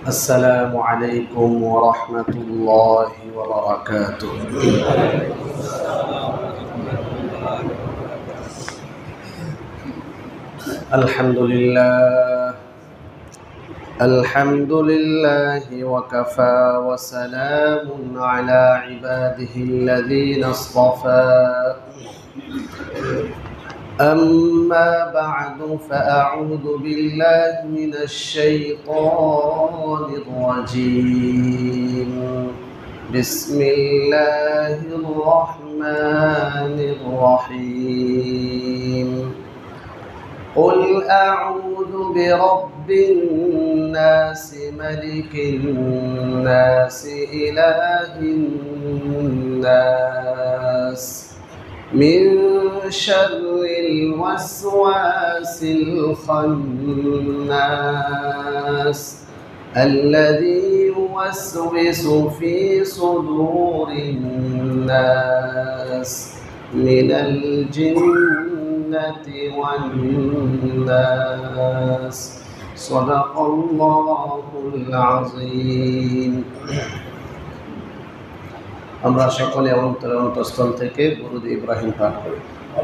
السلام عليكم ورحمة الله وبركاته. الحمد لله وكفى وسلام على عباده الذين اصطفى. أما بعد فأعوذ بالله من الشيطان الرجيم. بسم الله الرحمن الرحيم. قل أعوذ برب الناس ملك الناس إله الناس من شر الوسواس الخناس الذي يوسوس في صدور الناس من الجنة والناس. صدق الله العظيم. আমরা সকলে অন্তরস্থল থেকে দুরূদ ইব্রাহিম পাঠ করি।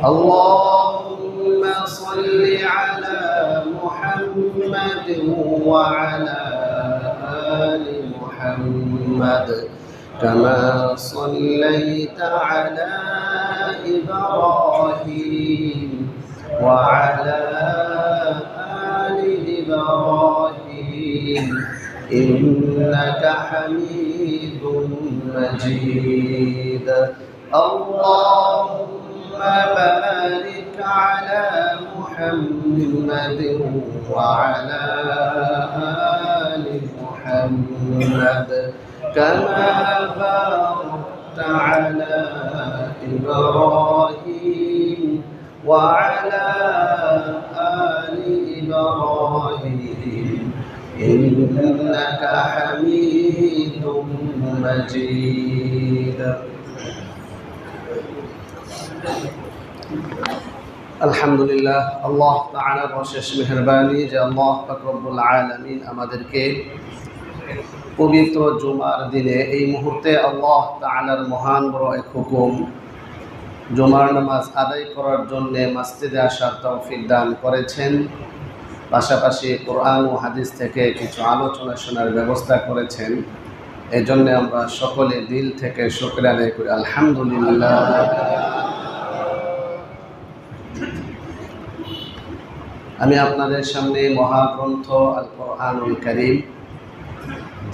আল্লাহুম্মা সাল্লি আলা মুহাম্মাদ ওয়া আলা আলি মুহাম্মাদ কামা সাল্লাইতা আলা ইব্রাহিম ওয়া আলা আলি ইব্রাহিম إنك حميد مجيد. اللهم بارك على محمد وعلى آل محمد كما باركت على إبراهيم وعلى آل إبراهيم إنك حميد مجيد. আলহামদুলিল্লাহ, আল্লাহ তাআলার অশেষ মেহেরবানি যে আল্লাহ পাক রব্বুল আলামিন আমাদেরকে পবিত্র জুমার দিনে এই মুহূর্তে আল্লাহ তাআলার মহান বড় এক হুকুম জুমার নামাজ আদায় করার জন্য মসজিদে আসার তৌফিক দান করেছেন। পাশাপাশি কোরআন ও হাদিস থেকে কিছু আলোচনা শোনার ব্যবস্থা করেছেন। এই জন্য আমরা সকলে দিল থেকে শুকরিয়া আদায় করি, আলহামদুলিল্লাহ। আমি আপনাদের সামনে মহাগ্রন্থ আল কোরআনুল কারীম,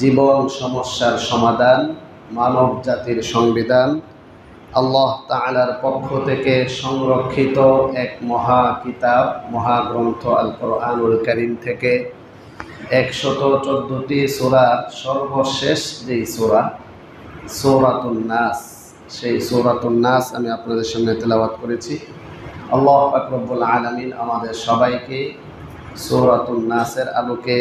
জীবন সমস্যার সমাধান, মানব জাতির সংবিধান, আল্লাহ তাআলার পক্ষ থেকে সংরক্ষিত এক মহা কিতাব, মহাগ্রন্থ আল কোরআনুল কারীম থেকে 114টি সূরার সর্বশেষ যেই সূরা সূরাতুন নাস, সেই সূরাতুন নাস আমি আপনাদের সামনে তেলাওয়াত করেছি। আল্লাহ পাক রব্বুল আলামিন আমাদের সবাইকে সূরাতুন নাসের আলোকে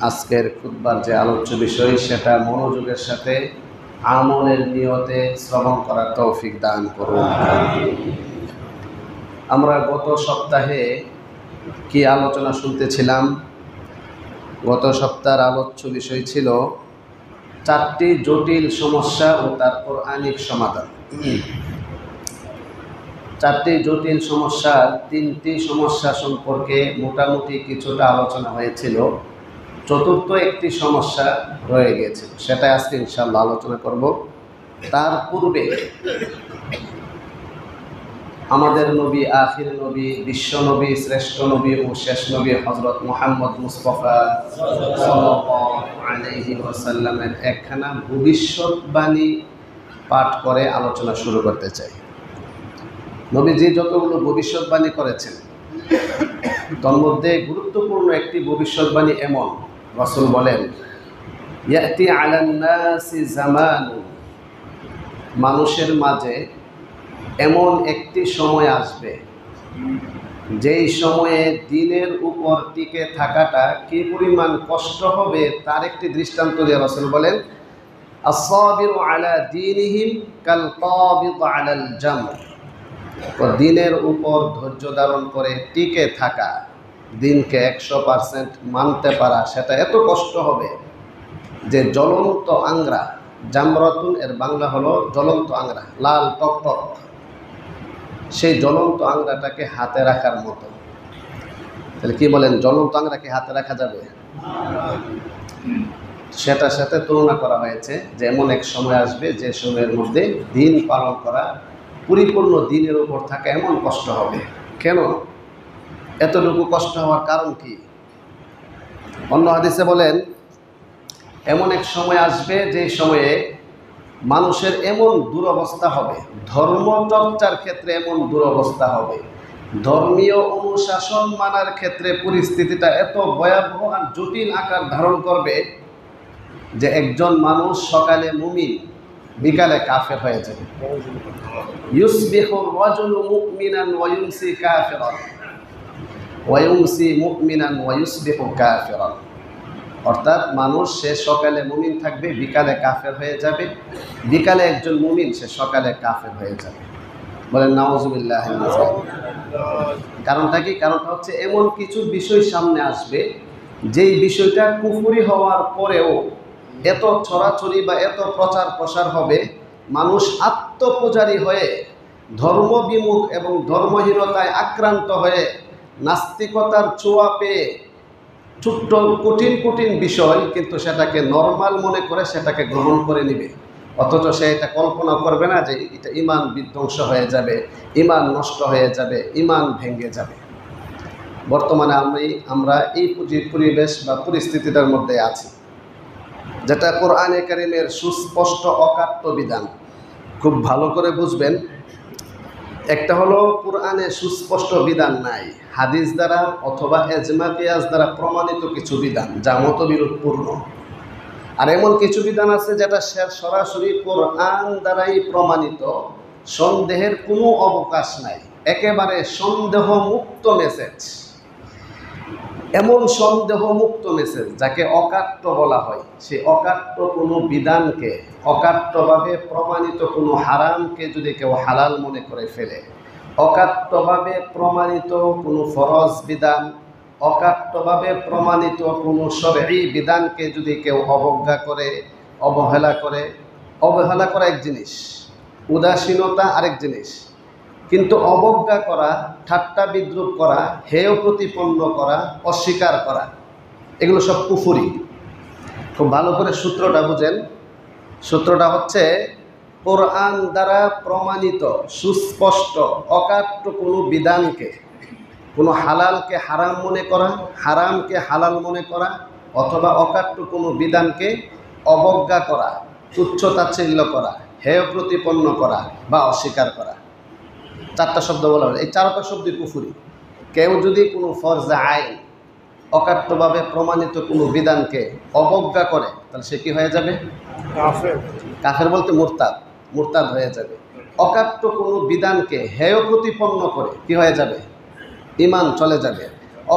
আজকের খুতবার যে আলোচ্য বিষয় সেটা মনোযোগের সাথে আমলের নিয়তে শ্রবণ করার তৌফিক দান করুন। আমরা গত সপ্তাহে কি আলোচনা শুনতেছিলাম? গত সপ্তাহের আলোচ্য বিষয় ছিল 4টি জটিল সমস্যা ও তার কোরআনিক সমাধান। 4টি জটিল সমস্যার 3টি সমস্যা সম্পর্কে মোটামুটি কিছুটা আলোচনা হয়েছিল। চতুর্থ একটি সমস্যা রয়ে গেছে, সেটা আজকে ইনশাআল্লাহ আলোচনা করব। তার পূর্বে আমাদের নবী, আখির নবী, বিশ্ব নবী, শ্রেষ্ঠ নবী ও শেষ নবী হযরত মুহাম্মদ মুস্তাফা সাল্লাল্লাহু আলাইহি ওয়াসাল্লামের একখানা ভবিষ্যৎবাণী পাঠ করে আলোচনা শুরু করতে চাই। নবীজি যতগুলো ভবিষ্যৎবাণী করেছেন তার মধ্যে গুরুত্বপূর্ণ একটি ভবিষ্যৎবাণী এমন, রাসূল বলেন, ইয়াতি আলান নাসি জামানুন, মানুষের মাঝে এমন একটি সময় আসবে যেই সময়ে দিনের উপর টিকে থাকাটা কি পরিমাণ কষ্ট হবে তার একটি দৃষ্টান্ত দিয়ে রাসূল বলেন, আস-সাবিরু আলা দীনিহিম কাল কাবিদ আলাল জামর, দিনের উপর ধৈর্য ধারণ করে টিকে থাকা, দিনকে 100% মানতে পারা, সেটা এত কষ্ট হবে যে জ্বলন্ত আংরা, জামরাতুন এর বাংলা হলো জ্বলন্ত আংরা, লাল টকটক, সেই জ্বলন্ত আংরাটাকে হাতে রাখার মতো। তাহলে কি বলেন, জ্বলন্ত আংরাকে হাতে রাখা যাবে? সেটার সাথে তুলনা করা হয়েছে যে এমন এক সময় আসবে যে সময়ের মধ্যে দিন পালন করা, পরিপূর্ণ দিনের উপর থাকা এমন কষ্ট হবে। কেন এতটুকু কষ্ট হওয়ার কারণ কি? অন্য হাদিসে বলেন, এমন এক সময় আসবে যে সময়ে মানুষের এমন দুরবস্থা হবে, ধর্মচর্চার ক্ষেত্রে এমন দুরবস্থা হবে, ধর্মীয় অনুশাসন মানার ক্ষেত্রে পরিস্থিতিটা এত ভয়াবহ আর জটিল আকার ধারণ করবে যে একজন মানুষ সকালে মুমিন, বিকালে কাফের হয়ে যাবে। ইউসবিহুর রাজুলু মুমিনান ওয়া ইউমসি কাফিরান ওয়া ইউমসি মুমিনান ওয়া ইউসবিহু কাফিরান। অর্থাৎ মানুষ সে সকালে মুমিন থাকবে, বিকালে কাফের হয়ে যাবে, বিকালে একজন মুমিন, সে সকালে কাফের হয়ে যাবে। বলেন নাউজুবিল্লাহ। কারণটা কি? কারণটা হচ্ছে এমন কিছু বিষয় সামনে আসবে যেই বিষয়টা কুফরি হওয়ার পরেও এত ছড়াছড়ি বা এত প্রচার প্রসার হবে, মানুষ আত্মপূজারী হয়ে ধর্মবিমুখ এবং ধর্মহীনতায় আক্রান্ত হয়ে নাস্তিকতার ছোঁয়া পেয়ে ছোট্ট কঠিন কঠিন বিষয় কিন্তু সেটাকে নর্মাল মনে করে সেটাকে গ্রহণ করে নেবে, অথচ সে এটা কল্পনা করবে না যে এটা ঈমান বিধ্বংস হয়ে যাবে, ঈমান নষ্ট হয়ে যাবে, ঈমান ভেঙে যাবে। বর্তমানে আমরা এই পরিবেশ বা পরিস্থিতিটার মধ্যে আছি, যেটা কোরআনে কারীমের সুস্পষ্ট অকাট্য বিধান। খুব ভালো করে বুঝবেন, একটা হলো কোরআনে সুস্পষ্ট বিধান নাই, হাদিস দ্বারা অথবা এজমা কিয়াস দ্বারা প্রমাণিত কিছু বিধান যা মতবিরোধপূর্ণ। আর এমন কিছু বিধান আছে যেটা সরাসরি কোরআন দ্বারাই প্রমাণিত, সন্দেহের কোনো অবকাশ নাই, একেবারে সন্দেহমুক্ত মেসেজ। এমন সন্দেহমুক্ত মেসেজ যাকে অকাট্য বলা হয়, সেই অকাট্য কোনো বিধানকে, অকাট্যভাবে প্রমাণিত কোনো হারামকে যদি কেউ হালাল মনে করে ফেলে, অকাট্যভাবে প্রমাণিত কোনো ফরজ বিধান, অকাট্যভাবে প্রমাণিত কোনো শরঈ বিধানকে যদি কেউ অবজ্ঞা করে, অবহেলা করা এক জিনিস, উদাসীনতা আরেক জিনিস, কিন্তু অবজ্ঞা করা, ঠাট্টা বিদ্রুপ করা, হেয় প্রতিপন্ন করা, অস্বীকার করা, এগুলো সব কুফরি। খুব ভালো করে সূত্রটা বুঝেন। সূত্রটা হচ্ছে, কোরআন দ্বারা প্রমাণিত সুস্পষ্ট অকাট্য কোনো বিধানকে, কোনো হালালকে হারাম মনে করা, হারামকে হালাল মনে করা, অথবা অকাট্য কোনো বিধানকে অবজ্ঞা করা, তুচ্ছ তাচ্ছিল্য করা, হেয় প্রতিপন্ন করা বা অস্বীকার করা, চারটা শব্দ বলা হয়। এই চারটা শব্দই কুফরি। কেউ যদি কোনো ফরজ আইন, অকাট্যভাবে প্রমাণিত কোনো বিধানকে অবজ্ঞা করে, তাহলে সে কি হয়ে যাবে? কাফের বলতে মুরতাদ হয়ে যাবে। অকাট্য কোনো বিধানকে হেয় প্রতিপন্ন করে কি হয়ে যাবে? ঈমান চলে যাবে।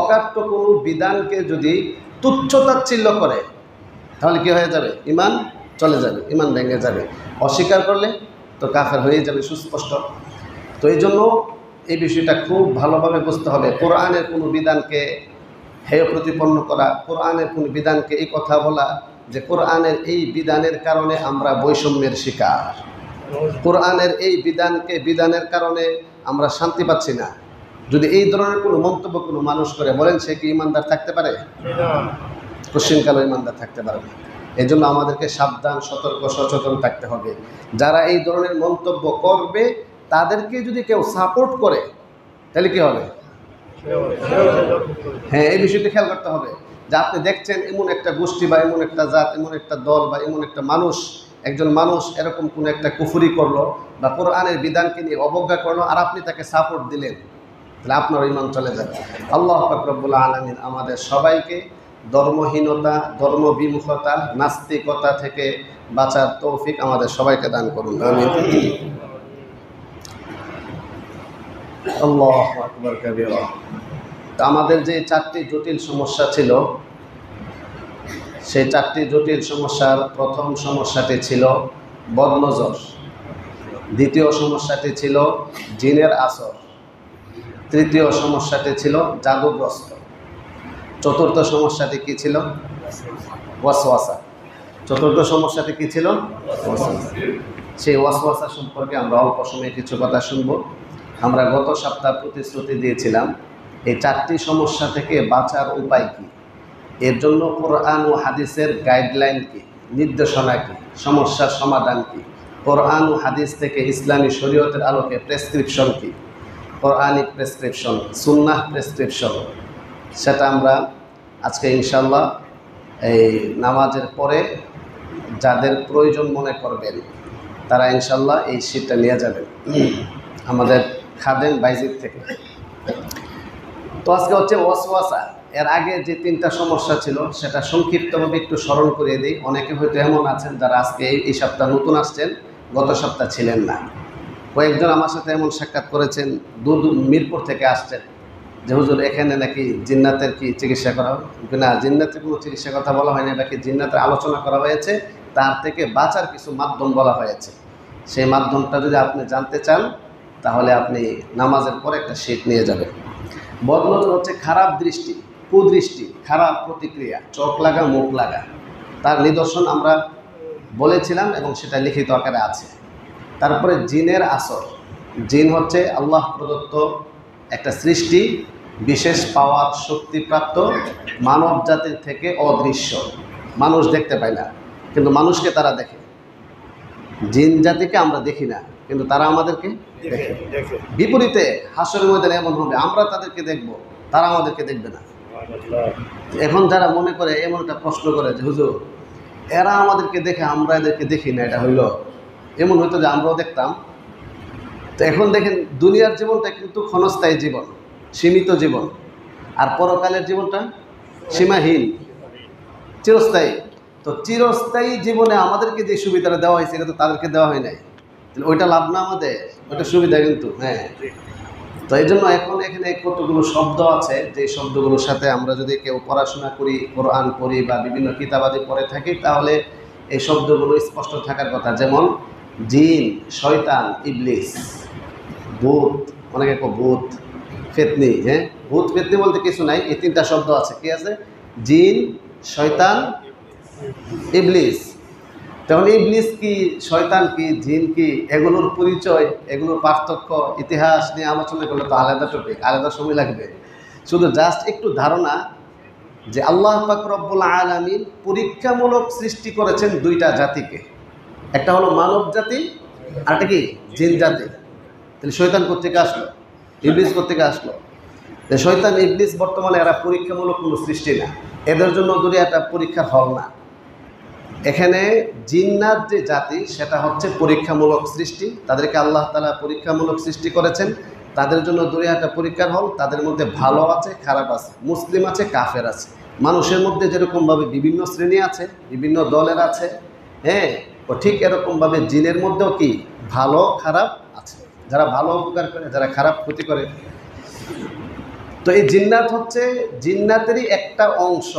অকাট্য কোনো বিধানকে যদি তুচ্ছ তাচ্ছিল্য করে, তাহলে কি হয়ে যাবে? ঈমান চলে যাবে, ঈমান ভেঙে যাবে। অস্বীকার করলে তো কাফের হয়ে যাবে, সুস্পষ্ট। তো এই জন্য এই বিষয়টা খুব ভালোভাবে বুঝতে হবে। কোরআনের কোনো বিধানকে হেয় প্রতিপন্ন করা, কোরআনের কোনো বিধানকে এই কথা বলা যে কোরআনের এই বিধানের কারণে আমরা বৈষম্যের শিকার, কোরআনের এই বিধানের কারণে আমরা শান্তি পাচ্ছি না, যদি এই ধরনের কোনো মন্তব্য কোনো মানুষ করে, বলেন সে কি ইমানদার থাকতে পারে? কোশ্চিনকালও ইমানদার থাকতে পারে না। এই জন্য আমাদেরকে সাবধান, সতর্ক, সচেতন থাকতে হবে। যারা এই ধরনের মন্তব্য করবে তাদেরকে যদি কেউ সাপোর্ট করে, তাহলে কি হবে? হ্যাঁ, এই বিষয়টি খেয়াল করতে হবে যে আপনি দেখছেন এমন একটা গোষ্ঠী বা এমন একটা জাত, এমন একটা দল বা এমন একটা মানুষ, একজন মানুষ এরকম কোনো একটা কুফরি করলো বা কোরআনের বিধানকে নিয়ে অবজ্ঞা করলো, আর আপনি তাকে সাপোর্ট দিলেন, তাহলে আপনার ঈমান চলে যাবে। আল্লাহ পাক রব্বুল আলামিন আমাদের সবাইকে ধর্মহীনতা, ধর্মবিমুখতা, নাস্তিকতা থেকে বাঁচার তৌফিক আমাদের সবাইকে দান করুন, আমিন। আল্লাহু আকবার কাবীরা। তো আমাদের যে চারটি জটিল সমস্যা ছিল, সেই চারটি জটিল সমস্যার প্রথম সমস্যাটি ছিল বদনজর, দ্বিতীয় সমস্যাটি ছিল জিনের আসর, তৃতীয় সমস্যাটি ছিল জাদুগ্রস্ত, চতুর্থ সমস্যাটি কি ছিল? ওয়াসওয়াসা। চতুর্থ সমস্যাটি কি ছিল? সেই ওয়াসওয়াসা সম্পর্কে আমরা অল্প সময়ে কিছু কথা শুনবো। আমরা গত সপ্তাহ প্রতিশ্রুতি দিয়েছিলাম এই 4টি সমস্যা থেকে বাঁচার উপায় কি, এর জন্য কোরআন ও হাদিসের গাইডলাইন কি, নির্দেশনা কি, সমস্যার সমাধান কি, কোরআন ও হাদিস থেকে ইসলামী শরীয়তের আলোকে প্রেসক্রিপশন কি, কোরআনিক প্রেসক্রিপশন, সুন্নাহ প্রেসক্রিপশন, সেটা আমরা আজকে ইনশাল্লাহ এই নামাজের পরে যাদের প্রয়োজন মনে করবেন তারা ইনশাল্লাহ এই শীটটা নিয়ে যাবেন আমাদের খাদেম বাইজিদ থেকে। তো আজকে হচ্ছে ওয়াসওয়াসা। এর আগে যে 3টা সমস্যা ছিল সেটা সংক্ষিপ্তভাবে একটু স্মরণ করিয়ে দিই। অনেকে হয়তো এমন আছেন যারা আজকে এই সপ্তাহ নতুন আসছেন, গত সপ্তাহ ছিলেন না। কয়েকজন আমার সাথে এমন সাক্ষাৎ করেছেন, দূর মিরপুর থেকে আসছেন, যে হুজুর এখানে নাকি জিন্নাতের কি চিকিৎসা করা হবে না, জিন্নাতের কোনো চিকিৎসার কথা বলা হয়নি, নাকি জিন্নাতের আলোচনা করা হয়েছে, তার থেকে বাঁচার কিছু মাধ্যম বলা হয়েছে। সেই মাধ্যমটা যদি আপনি জানতে চান তাহলে আপনি নামাজের পরে একটা শীট নিয়ে যাবেন। বদনজর হচ্ছে খারাপ দৃষ্টি, কুদৃষ্টি, খারাপ প্রতিক্রিয়া, চোখ লাগা, মুখ লাগা, তার নিদর্শন আমরা বলেছিলাম এবং সেটা লিখিত আকারে আছে। তারপরে জিনের আসর। জিন হচ্ছে আল্লাহ প্রদত্ত একটা সৃষ্টি, বিশেষ পাওয়ার শক্তিপ্রাপ্ত, মানব জাতির থেকে অদৃশ্য, মানুষ দেখতে পায় না কিন্তু মানুষকে তারা দেখে। জিন জাতিকে আমরা দেখি না কিন্তু তারা আমাদেরকে দেখে। বিপরীতে হাসরের ময়দানে এমন হবে, আমরা তাদেরকে দেখব, তারা আমাদেরকে দেখবে না। এখন যারা মনে করে, এমন একটা প্রশ্ন করে যে হুজুর এরা আমাদেরকে দেখে আমরা এদেরকে দেখি না, এটা হইল এমন হইতো যে আমরাও দেখতাম। তো এখন দেখেন দুনিয়ার জীবনটা কিন্তু ক্ষণস্থায়ী জীবন, সীমিত জীবন, আর পরকালের জীবনটা সীমাহীন, চিরস্থায়ী। তো চিরস্থায়ী জীবনে আমাদেরকে যে সুবিধাটা দেওয়া হয়েছে এটা তো তাদেরকে দেওয়া হয় নাই, তাহলে ওইটা লাভ না আমাদের, ওইটা সুবিধা কিন্তু। হ্যাঁ, তো এই জন্য এখন এখানে কতগুলো শব্দ আছে যে শব্দগুলোর সাথে আমরা যদি কেউ পড়াশোনা করি, কোরআন পড়ি বা বিভিন্ন কিতাবাদি পড়ে থাকি, তাহলে এই শব্দগুলো স্পষ্ট থাকার কথা। যেমন জিন, শয়তান, ইবলিস, ভূত, অনেকে ভূত, ফেতনি। হ্যাঁ, ভূত ফেতনি বলতে কিছু নাই, এই 3টা শব্দ আছে। কি আছে? জিন, শয়তান, ইবলিস। তখন ইবলিস কি, শয়তান কি, জিন কি, এগুলোর পরিচয়, এগুলোর পার্থক্য, ইতিহাস নিয়ে আলোচনা করলে তো আলাদা টপিক, আলাদা সময় লাগবে। শুধু জাস্ট একটু ধারণা যে আল্লাহ পাক রব্বুল আলামিন পরীক্ষামূলক সৃষ্টি করেছেন 2টা জাতিকে, একটা হলো মানব জাতি, আর একটা কি জিন জাতি। তাহলে শয়তান কোত্থেকে আসলো, ইবলিস কোত্থেকে আসলো? শয়তান ইবলিস বর্তমানে এরা পরীক্ষামূলক কোনো সৃষ্টি না, এদের জন্য একটা পরীক্ষার হল না। এখানে জিন্নাত যে জাতি সেটা হচ্ছে পরীক্ষামূলক সৃষ্টি, তাদেরকে আল্লাহ তাআলা পরীক্ষামূলক সৃষ্টি করেছেন, তাদের জন্য একটা পরীক্ষার হল। তাদের মধ্যে ভালো আছে, খারাপ আছে, মুসলিম আছে, কাফের আছে। মানুষের মধ্যে যেরকমভাবে বিভিন্ন শ্রেণী আছে, বিভিন্ন দলের আছে, হ্যাঁ, ও ঠিক এরকমভাবে জিনের মধ্যেও কি ভালো খারাপ আছে, যারা ভালো উপকার করে, যারা খারাপ ক্ষতি করে। তো এই জিন্নাত হচ্ছে জিন্নাতেরই একটা অংশ,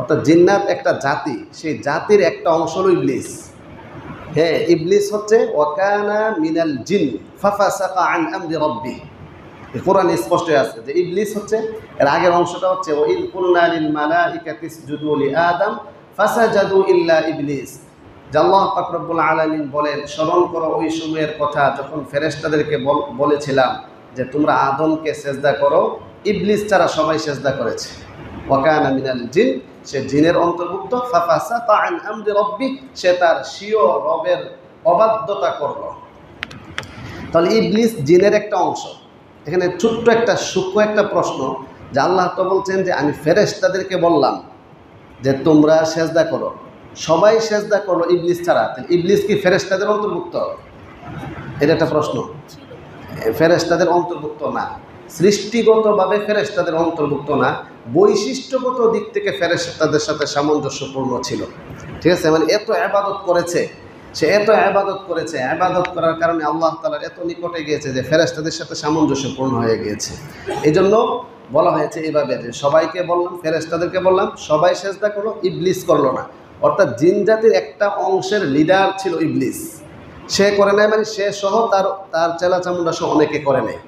অর্থাৎ জিন্নাত একটা জাতি, সেই জাতির একটা অংশ হলো ইবলিস। হ্যাঁ, ইবলিস হচ্ছে ওয়াকানা মিনাল জিন ফাফাসাকা আন আমরি রাব্বি। কোরআনে স্পষ্ট আছে যে ইবলিস হচ্ছে, এর আগের অংশটা হচ্ছে ওয়াইদ কুলনা লিল মালাইকাতি ইসজুদু লিআদম ফাসাজাদু ইল্লা ইবলিস। যে আল্লাহ পাক রব্বুল আলামিন বলেন, স্মরণ করো ওই সময়ের কথা যখন ফেরেশতাদেরকে বলেছিলাম যে তোমরা আদমকে সেজদা করো, ইবলিস ছাড়া সবাই সেজদা করেছে। ওয়াকানা মিনাল জিন, সে জিনের অন্তর্ভুক্ত। ফাফাসাকা আন আমরি রাব্বি, সে তার স্বীয় রবের অবাধ্যতা করল। তাহলে ইবলিস জিনের একটা অংশ। এখানে ছোট্ট একটা সূক্ষ্ম একটা প্রশ্ন, যে আল্লাহ তো বলছেন যে আমি ফেরেশতাদেরকে বললাম যে তোমরা সেজদা করো, সবাই সেজদা করলো ইবলিস ছাড়া, তাহলে ইবলিস কি ফেরেশতাদের অন্তর্ভুক্ত? এটা একটা প্রশ্ন। ফেরেশতাদের অন্তর্ভুক্ত না, সৃষ্টিগতভাবে ফেরেশতাদের অন্তর্ভুক্ত না, বৈশিষ্ট্যগত দিক থেকে ফেরেশতাদের সাথে সামঞ্জস্যপূর্ণ ছিল। ঠিক আছে, মানে এত ইবাদত করেছে, সে এত ইবাদত করেছে, ইবাদত করার কারণে আল্লাহ তাআলার এত নিকটে গিয়েছে যে ফেরেশতাদের সাথে সামঞ্জস্যপূর্ণ হয়ে গিয়েছে। এই জন্য বলা হয়েছে এইভাবে যে সবাইকে বললাম, ফেরেশতাদেরকে বললাম, সবাই সেজদা করলো, ইবলিস করলো না। অর্থাৎ জিন জাতির একটা অংশের লিডার ছিল ইবলিস, সে করে নাই, মানে সে সহ তার চেলা চামুন্ডা সহ অনেকে করে নাই।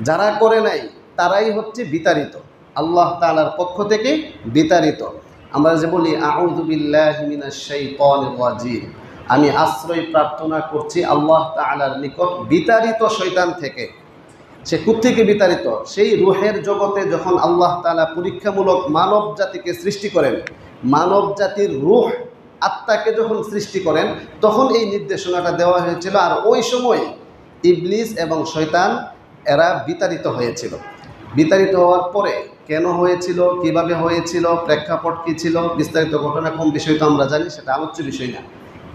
যারা করে নাই তারাই হচ্ছে বিতাড়িত, আল্লাহ তাআলার পক্ষ থেকে বিতাড়িত। আমরা যে বলি আউযু বিল্লাহি মিনাশ শাইতানির রাজিম, আমি আশ্রয় প্রার্থনা করছি আল্লাহ তাআলার নিকট বিতাড়িত শয়তান থেকে। সে কোত্থেকে বিতাড়িত? সেই রূহের জগতে যখন আল্লাহ তাআলা পরীক্ষামূলক মানব জাতিকে সৃষ্টি করেন, মানব জাতির রূহ আত্মাকে যখন সৃষ্টি করেন তখন এই নির্দেশনাটা দেওয়া হয়েছিল। আর ওই সময় ইবলিস এবং শয়তান এরা বিতাড়িত হয়েছিল। বিতাড়িত হওয়ার পরে কেন হয়েছিল, কিভাবে হয়েছিল, প্রেক্ষাপট কী ছিল, বিস্তারিত ঘটনা কম বিষয় তো আমরা জানি, সেটা আলোচ্য বিষয় না।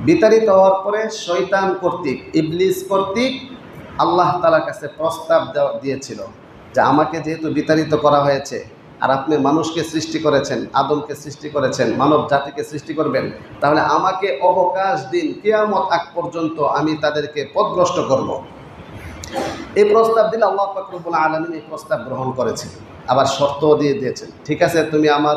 বিতাড়িত হওয়ার পরে শয়তান কর্তৃক, ইবলিস কর্তৃক আল্লাহ তাআলার কাছে প্রস্তাব দিয়েছিল যে আমাকে যেহেতু বিতাড়িত করা হয়েছে আর আপনি মানুষকে সৃষ্টি করেছেন, আদমকে সৃষ্টি করেছেন, মানব জাতিকে সৃষ্টি করবেন, তাহলে আমাকে অবকাশ দিন, কিয়ামত আগ পর্যন্ত আমি তাদেরকে পথভ্রষ্ট করব। এই প্রস্তাব দিলে আল্লাহ পাক রব্বুল আলামিন এই প্রস্তাব গ্রহণ করেছেন, আবার শর্তও দিয়ে দিয়েছেন। ঠিক আছে, তুমি আমার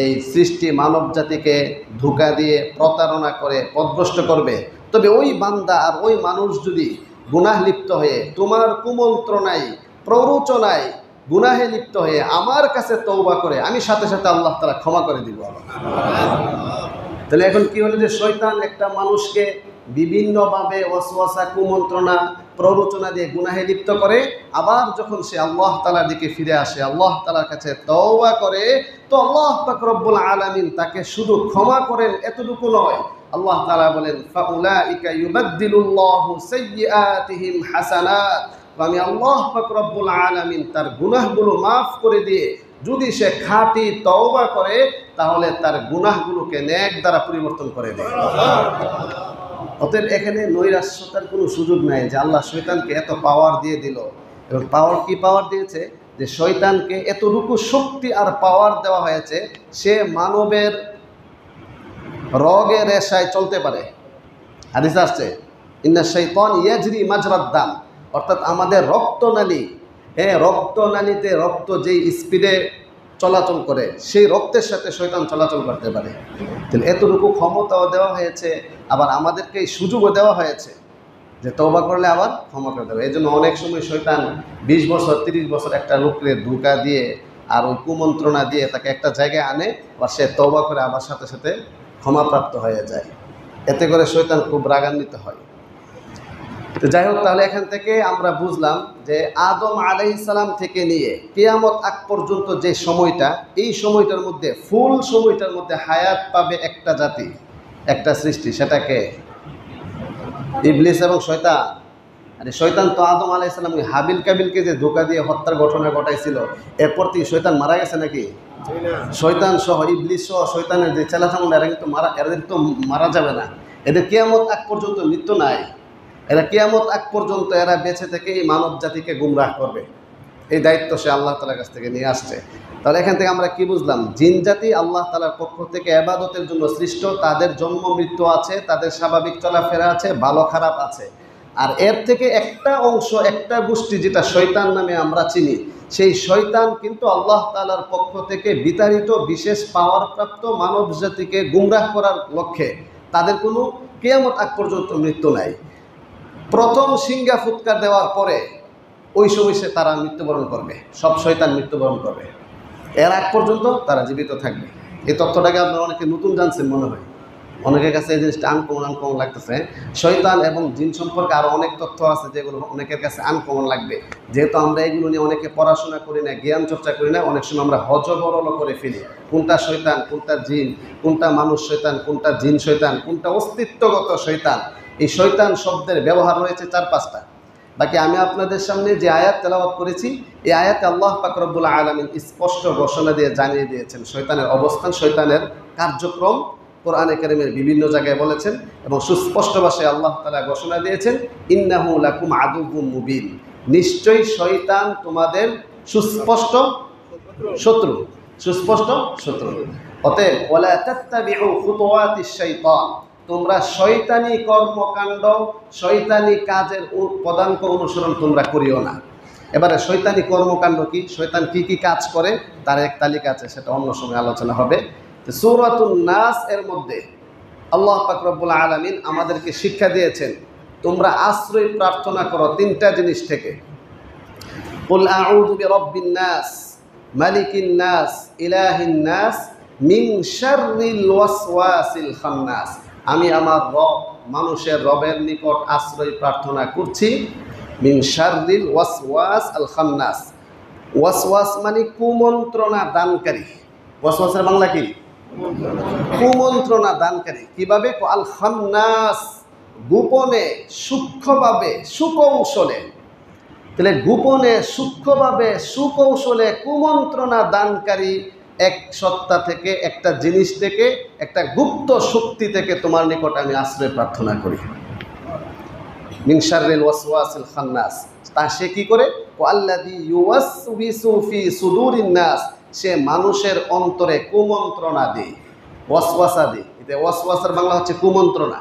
এই সৃষ্টি মানব জাতিকে ধোঁকা দিয়ে প্রতারণা করে পথভ্রষ্ট করবে, তবে ওই বান্দা আর ওই মানুষ যদি গুনাহ লিপ্ত হয়ে তোমার কুমন্ত্রণায়, প্ররোচনায় গুনাহে লিপ্ত হয়ে আমার কাছে তওবা করে, আমি সাথে সাথে আল্লাহ তাআলা ক্ষমা করে দিব। তাহলে এখন কি হলো যে শয়তান একটা মানুষকে বিভিন্নভাবে ওয়াসওয়াসা, কুমন্ত্রণা, প্ররোচনা দিয়ে গুনাহে লিপ্ত করে, আবার যখন সে আল্লাহ তাআলার দিকে ফিরে আসে, আল্লাহ তাআলার কাছে তওবা করে, তো আল্লাহ পাক রব্বুল আলামিন তাকে শুধু ক্ষমা করেন এতটুকু নয়, আল্লাহ তাআলা বলেন ফাউলাইকা ইউবাদদিলুল্লাহু সাইয়্যাতিহিম হাসানাত, আমি আল্লাহ পাক রব্বুল আলামিন তার গুনাহগুলো মাফ করে দিয়ে যদি সে খাঁটি তওবা করে তাহলে তার গুনাহগুলোকে নেক দ্বারা পরিবর্তন করে দেয়। অতএব এখানে নৈরাশ্যতার কোনো সুযোগ নাই যে আল্লাহ শয়তানকে এত পাওয়ার দিয়ে দিল। এবং পাওয়ার কি পাওয়ার দিয়েছে? যে শয়তানকে এতটুকু শক্তি আর পাওয়ার দেওয়া হয়েছে, সে মানবের রগে রেশায় চলতে পারে। হাদিসে আসছে ইন্না শাইতান ইয়াজরি মাজরাদ দাম, অর্থাৎ আমাদের রক্তনালী, রক্তনালীতে রক্ত যেই স্পিডে চলাচল করে সেই রক্তের সাথে শয়তান চলাচল করতে পারে। তাহলে এতটুকু ক্ষমতাও দেওয়া হয়েছে, আবার আমাদেরকে এই সুযোগও দেওয়া হয়েছে যে তওবা করলে আবার ক্ষমা করে দেবে। এই জন্য অনেক সময় শয়তান 20 বছর 30 বছর একটা লোককে ধোঁকা দিয়ে আর ওই কুমন্ত্রণা দিয়ে তাকে একটা জায়গায় আনে, আবার সে তওবা করে আবার সাথে সাথে ক্ষমাপ্রাপ্ত হয়ে যায়। এতে করে শয়তান খুব রাগান্বিত হয়। তো যাই হোক, তাহলে এখান থেকে আমরা বুঝলাম যে আদম আলাইহিস সালাম থেকে নিয়ে কিয়ামত আগ পর্যন্ত যে সময়টা, এই সময়টার মধ্যে, ফুল সময়টার মধ্যে হায়াত পাবে একটা জাতি, একটা সৃষ্টি, সেটাকে ইবলিস এবং শয়তান। আরে শয়তান তো আদম আলাইহিস সালাম হাবিল কাবিলকে যে ধোঁকা দিয়ে হত্যার ঘটনা ঘটাইছিল, এরপর থেকে শয়তান মারা গেছে নাকি? শয়তান সহ, ইবলিস সহ শয়তানের যে চেলাচামুন্ডা, এদের তো মারা যাবে না। এদের কিয়ামত আগ পর্যন্ত মৃত্যু নাই। এরা কিয়ামত আগ পর্যন্ত এরা বেঁচে থেকে এই মানব জাতিকে গুমরাহ করবে। এই দায়িত্ব সে আল্লাহ তাআলার কাছ থেকে নিয়ে আসছে। তাহলে এখান থেকে আমরা কি বুঝলাম? জিন জাতি আল্লাহ তাআলার পক্ষ থেকে ইবাদতের জন্য সৃষ্ট, তাদের জন্ম মৃত্যু আছে, তাদের স্বাভাবিক চলাফেরা আছে, ভালো খারাপ আছে। আর এর থেকে একটা অংশ, একটা গোষ্ঠী যেটা শয়তান নামে আমরা চিনি, সেই শয়তান কিন্তু আল্লাহ তাআলার পক্ষ থেকে বিতাড়িত বিশেষ পাওয়ারপ্রাপ্ত মানব জাতিকে গুমরাহ করার লক্ষ্যে। তাদের কোনো কিয়ামত আগ পর্যন্ত মৃত্যু নাই। প্রথম সিংহা ফুৎকার দেওয়ার পরে ওই সময় তারা মৃত্যুবরণ করবে, সব শয়তান মৃত্যুবরণ করবে। এর আগ পর্যন্ত তারা জীবিত থাকবে। এই তথ্যটাকে আপনারা অনেকে নতুন জানছেন মনে হয়, অনেকের কাছে এই জিনিসটা আনকমন লাগতেছে। শয়তান এবং জিন সম্পর্কে আরও অনেক তথ্য আছে যেগুলো অনেকের কাছে আনকমন লাগবে। যেহেতু আমরা এগুলো নিয়ে অনেকে পড়াশোনা করি না, জ্ঞান চর্চা করি না, অনেক সময় আমরা হজবরল করে ফেলি। কোনটা শয়তান, কোনটা জিন, কোনটা মানুষ শয়তান, কোনটা জিন শয়তান, কোনটা অস্তিত্বগত শয়তান। এই শয়তান শব্দের ব্যবহার রয়েছে 4-5টা। বাকি আমি আপনাদের সামনে যে আয়াত তেলাওয়াত করেছি, এই আয়াতে আল্লাহ পাক রব্বুল আলামিন স্পষ্ট ঘোষণা দিয়ে জানিয়ে দিয়েছেন শয়তানের অবস্থান, শয়তানের কার্যক্রম কোরআনে কারীমের বিভিন্ন জায়গায় বলেছেন এবং সুস্পষ্ট ভাষায় আল্লাহ তাআলা ঘোষণা দিয়েছেন ইন্নাহু লাকুম আদুউম মুবিন, নিশ্চয়ই শয়তান তোমাদের সুস্পষ্ট শত্রু, সুস্পষ্ট শত্রু। অতএব ওয়ালা তাত্তাবিউ খুতুওয়াতিশ শাইতান, তোমরা শয়তানি কর্মকাণ্ড, শয়তানি কাজের পদাঙ্ক অনুসরণ তোমরা করিও না। এবারে শয়তানি কর্মকাণ্ড কি, শয়তান কি কি কাজ করে তার এক তালিকা আছে, সেটা অন্য সময় আলোচনা হবে। সূরাতুন নাস এর মধ্যে আল্লাহ পাক রব্বুল আলামিন আমাদেরকে শিক্ষা দিয়েছেন তোমরা আশ্রয় প্রার্থনা করো 3টা জিনিস থেকে। কুল আউযু বিরাব্বিন নাস, মালিকিন নাস, ইলাহিন নাস, মিন শাররিল ওয়াসওয়াসিল খান্নাস, আমি আমার রব মানুষের রবের নিকট আশ্রয় প্রার্থনা করছি। মিন শাররিল ওয়াসওয়াস আল খান্নাস, ওয়াসওয়াস মানে কুমন্ত্রণা দানকারী। ওয়াসওয়াসের বাংলা কি? কুমন্ত্রণা দানকারী। কিভাবে? আল খান্নাস, গোপনে সূক্ষ্মভাবে সুকৌশলে। তাহলে গোপনে সূক্ষ্মভাবে সুকৌশলে কুমন্ত্রণা দানকারী এক সত্তা থেকে, একটা জিনিস থেকে, একটা গুপ্ত শক্তি থেকে তোমার নিকট আমি আশ্রয় প্রার্থনা করি। মিন শাররিল ওয়াসওয়াসিল খান্নাস, তা সে কি করে? আল্লাযী ইউওয়াসবিসু ফি সুদুরিন নাস, সে মানুষের অন্তরে কুমন্ত্রণা দেয়, ওয়াসওয়াসা দেয়। এটা ওয়াসওয়াসার বাংলা হচ্ছে কুমন্ত্রণা।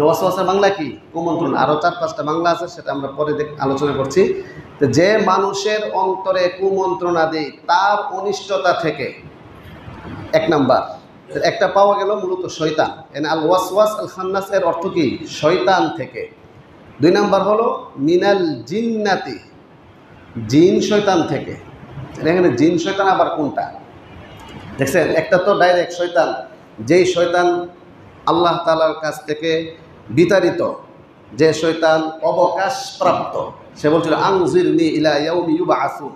ওয়াসওয়াসার বাংলা কি? কুমন্ত্রণা। আরও 4-5টা বাংলা আছে, সেটা আমরা পরে আলোচনা করছি। তো যে মানুষের অন্তরে কুমন্ত্রণা দেয় তার অনিষ্টতা থেকে, এক নাম্বার একটা পাওয়া গেল মূলত শয়তান। আল ওয়াসওয়াস আল খান্নাস এর অর্থ কি? শয়তান থেকে। 2 নাম্বার হলো মিনাল জিন্নাতি, জিন শয়তান থেকে। এখানে জিন শয়তান আবার কোনটা দেখছেন? একটা তো ডাইরেক্ট শয়তান, যেই শয়তান আল্লাহ তাআলার কাছ থেকে বিতাড়িত, যে শয়তান অবকাশপ্রাপ্ত। সে বলছিল আনজিরনি ইলা ইয়াউমি ইউবআসুন,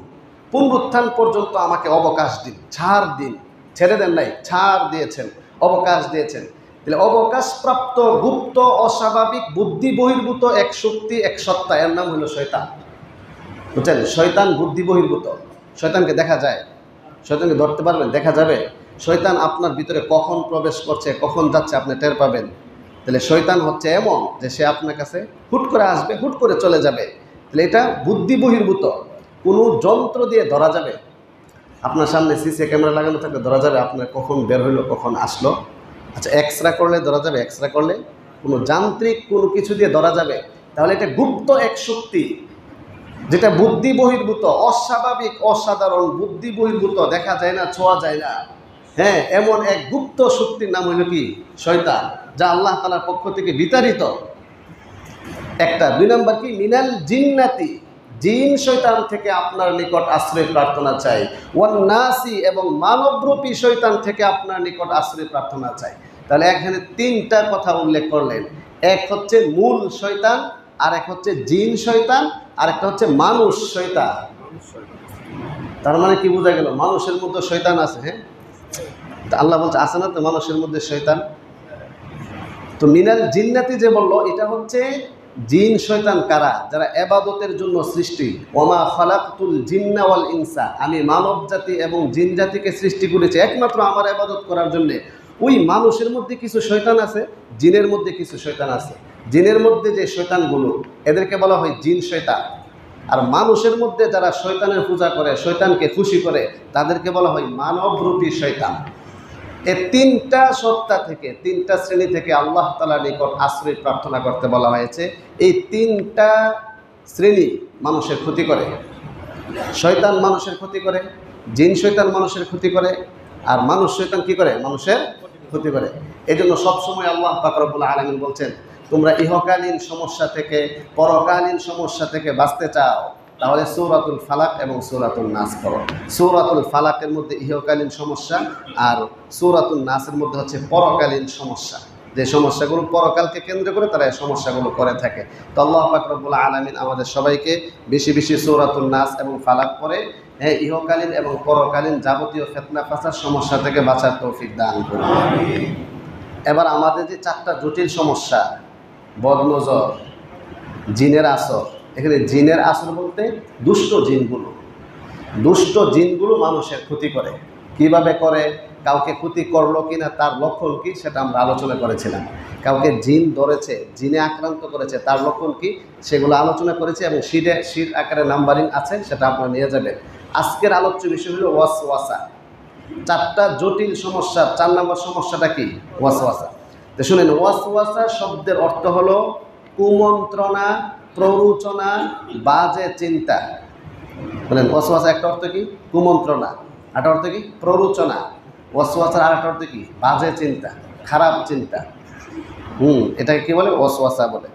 পুনরুত্থান পর্যন্ত আমাকে অবকাশ দিন, ছাড় দিন। ছেড়ে দেন নাই, ছাড় দিয়েছেন, অবকাশ দিয়েছেন। তাহলে অবকাশপ্রাপ্ত গুপ্ত অস্বাভাবিক বুদ্ধি বহির্ভূত এক শক্তি, এক সত্তা, এর নাম হলো শয়তান। বুঝছেন? শয়তান বুদ্ধি বহির্ভূত। শয়তানকে দেখা যায়, শয়তানকে ধরতে পারবেন, দেখা যাবে। শয়তান আপনার ভিতরে কখন প্রবেশ করছে, কখন যাচ্ছে আপনি টের পাবেন। তাহলে শয়তান হচ্ছে এমন যে সে আপনার কাছে হুট করে আসবে, হুট করে চলে যাবে। তাহলে এটা বুদ্ধি বহির্ভূত, কোনো যন্ত্র দিয়ে ধরা যাবে। আপনার সামনে সিসি ক্যামেরা লাগানো থাকলে ধরা যাবে আপনার কখন বের হইলো, কখন আসলো। আচ্ছা, এক্সরে করলে ধরা যাবে, এক্সরে করলে কোনো যান্ত্রিক কোনো কিছু দিয়ে ধরা যাবে। তাহলে এটা গুপ্ত এক শক্তি, যেটা বুদ্ধি বহির্ভূত, অস্বাভাবিক, অসাধারণ, বুদ্ধি বহির্ভূত, দেখা যায় না, ছোঁয়া যায় না। হ্যাঁ, এমন এক গুপ্ত শক্তির নাম হইল কি? শয়তান, যা আল্লাহ তাআলার পক্ষ থেকে বিতাড়িত একটা। 2 নাম্বার কি? মিনাল জিন্নাতি, জিন শয়তান থেকে আপনার নিকট আশ্রয় প্রার্থনা চাই। ওয়ান নাসি, এবং মানবরূপী শয়তান থেকে আপনার নিকট আশ্রয় প্রার্থনা চাই। তাহলে এখানে 3টা কথা উল্লেখ করলেন। এক হচ্ছে মূল শয়তান, আর এক হচ্ছে জিন শয়তান, আর একটা হচ্ছে মানুষ শয়তান। তার মানে কি বোঝা গেল? মানুষের মধ্যে শয়তান আছে। হ্যাঁ, আল্লাহ বলছে আছে না তো মানুষের মধ্যে শয়তান। তো মিনাল জিন্নাতি যে বললো, এটা হচ্ছে জিন শয়তান কারা? যারা ইবাদতের জন্য সৃষ্টি। ওমা খালাকতুল জিন্না ওয়াল ইনসা, আমি মানব জাতি এবং জিন জাতিকে সৃষ্টি করেছি একমাত্র আমার ইবাদত করার জন্যে। ওই মানুষের মধ্যে কিছু শয়তান আছে, জিনের মধ্যে কিছু শয়তান আছে। জিনের মধ্যে যে শয়তানগুলো, এদেরকে বলা হয় জিন শয়তান। আর মানুষের মধ্যে যারা শয়তানের পূজা করে, শয়তানকে খুশি করে, তাদেরকে বলা হয় মানবরূপী শয়তান। এই 3টা সত্তা থেকে, 3টা শ্রেণী থেকে আল্লাহ তাআলার নিকট আশ্রয় প্রার্থনা করতে বলা হয়েছে। এই 3টা শ্রেণী মানুষের ক্ষতি করে। শয়তান মানুষের ক্ষতি করে, জিন শয়তান মানুষের ক্ষতি করে, আর মানুষ শয়তান কি করে? মানুষের ক্ষতি করে। এই জন্য সবসময় আল্লাহ পাক রব্বুল আলামিন বলছেন, তোমরা ইহকালীন সমস্যা থেকে, পরকালীন সমস্যা থেকে বাঁচতে চাও, তাহলে সূরাতুল ফালাক এবং সূরাতুন নাস পড়ো। সূরাতুল ফালাকের মধ্যে ইহকালীন সমস্যা, আর সূরাতুন নাসের মধ্যে হচ্ছে পরকালীন সমস্যা। যে সমস্যাগুলো পরকালকে কেন্দ্র করে তারা এই সমস্যাগুলো করে থাকে। তো আল্লাহ পাক রব্বুল আলামিন আমাদের সবাইকে বেশি বেশি সূরাতুন নাস এবং ফালাক পড়ে ইহকালীন এবং পরকালীন যাবতীয় ফিতনা ফাসাদ সমস্যা থেকে বাঁচার তৌফিক দান করুন। এবার আমাদের যে 4টা জটিল সমস্যা, বদনজর, জিনের আসর। এখানে জিনের আসর বলতে দুষ্ট জিনগুলো। দুষ্ট জিনগুলো মানুষের ক্ষতি করে। কিভাবে করে, কাউকে ক্ষতি করলো কিনা, তার লক্ষণ কি, সেটা আমরা আলোচনা করেছিলাম। কাউকে জিন ধরেছে, জিনে আক্রান্ত করেছে, তার লক্ষণ কি, সেগুলো আলোচনা করেছে। এবং শীট আকারে নাম্বারিং আছে, সেটা আপনারা নিয়ে যাবেন। আজকের আলোচ্য বিষয় হলো ওয়াসওয়াসা। 4টা জটিল সমস্যা, 4 নম্বর সমস্যাটা কি? ওয়াসওয়াসা। তো শুনেন, ওয়াসওয়াসা শব্দের অর্থ হলো কুমন্ত্রণা, প্ররোচনা, বাজে চিন্তা। বলেন, ওয়াসওয়াসা একটা অর্থ কি? কুমন্ত্রণা। একটা অর্থ কি? প্ররোচনা। ওয়াসওয়াসার আরেকটা অর্থ কি? বাজে চিন্তা, খারাপ চিন্তা। এটাকে কি বলে? ওয়াসওয়াসা বলে।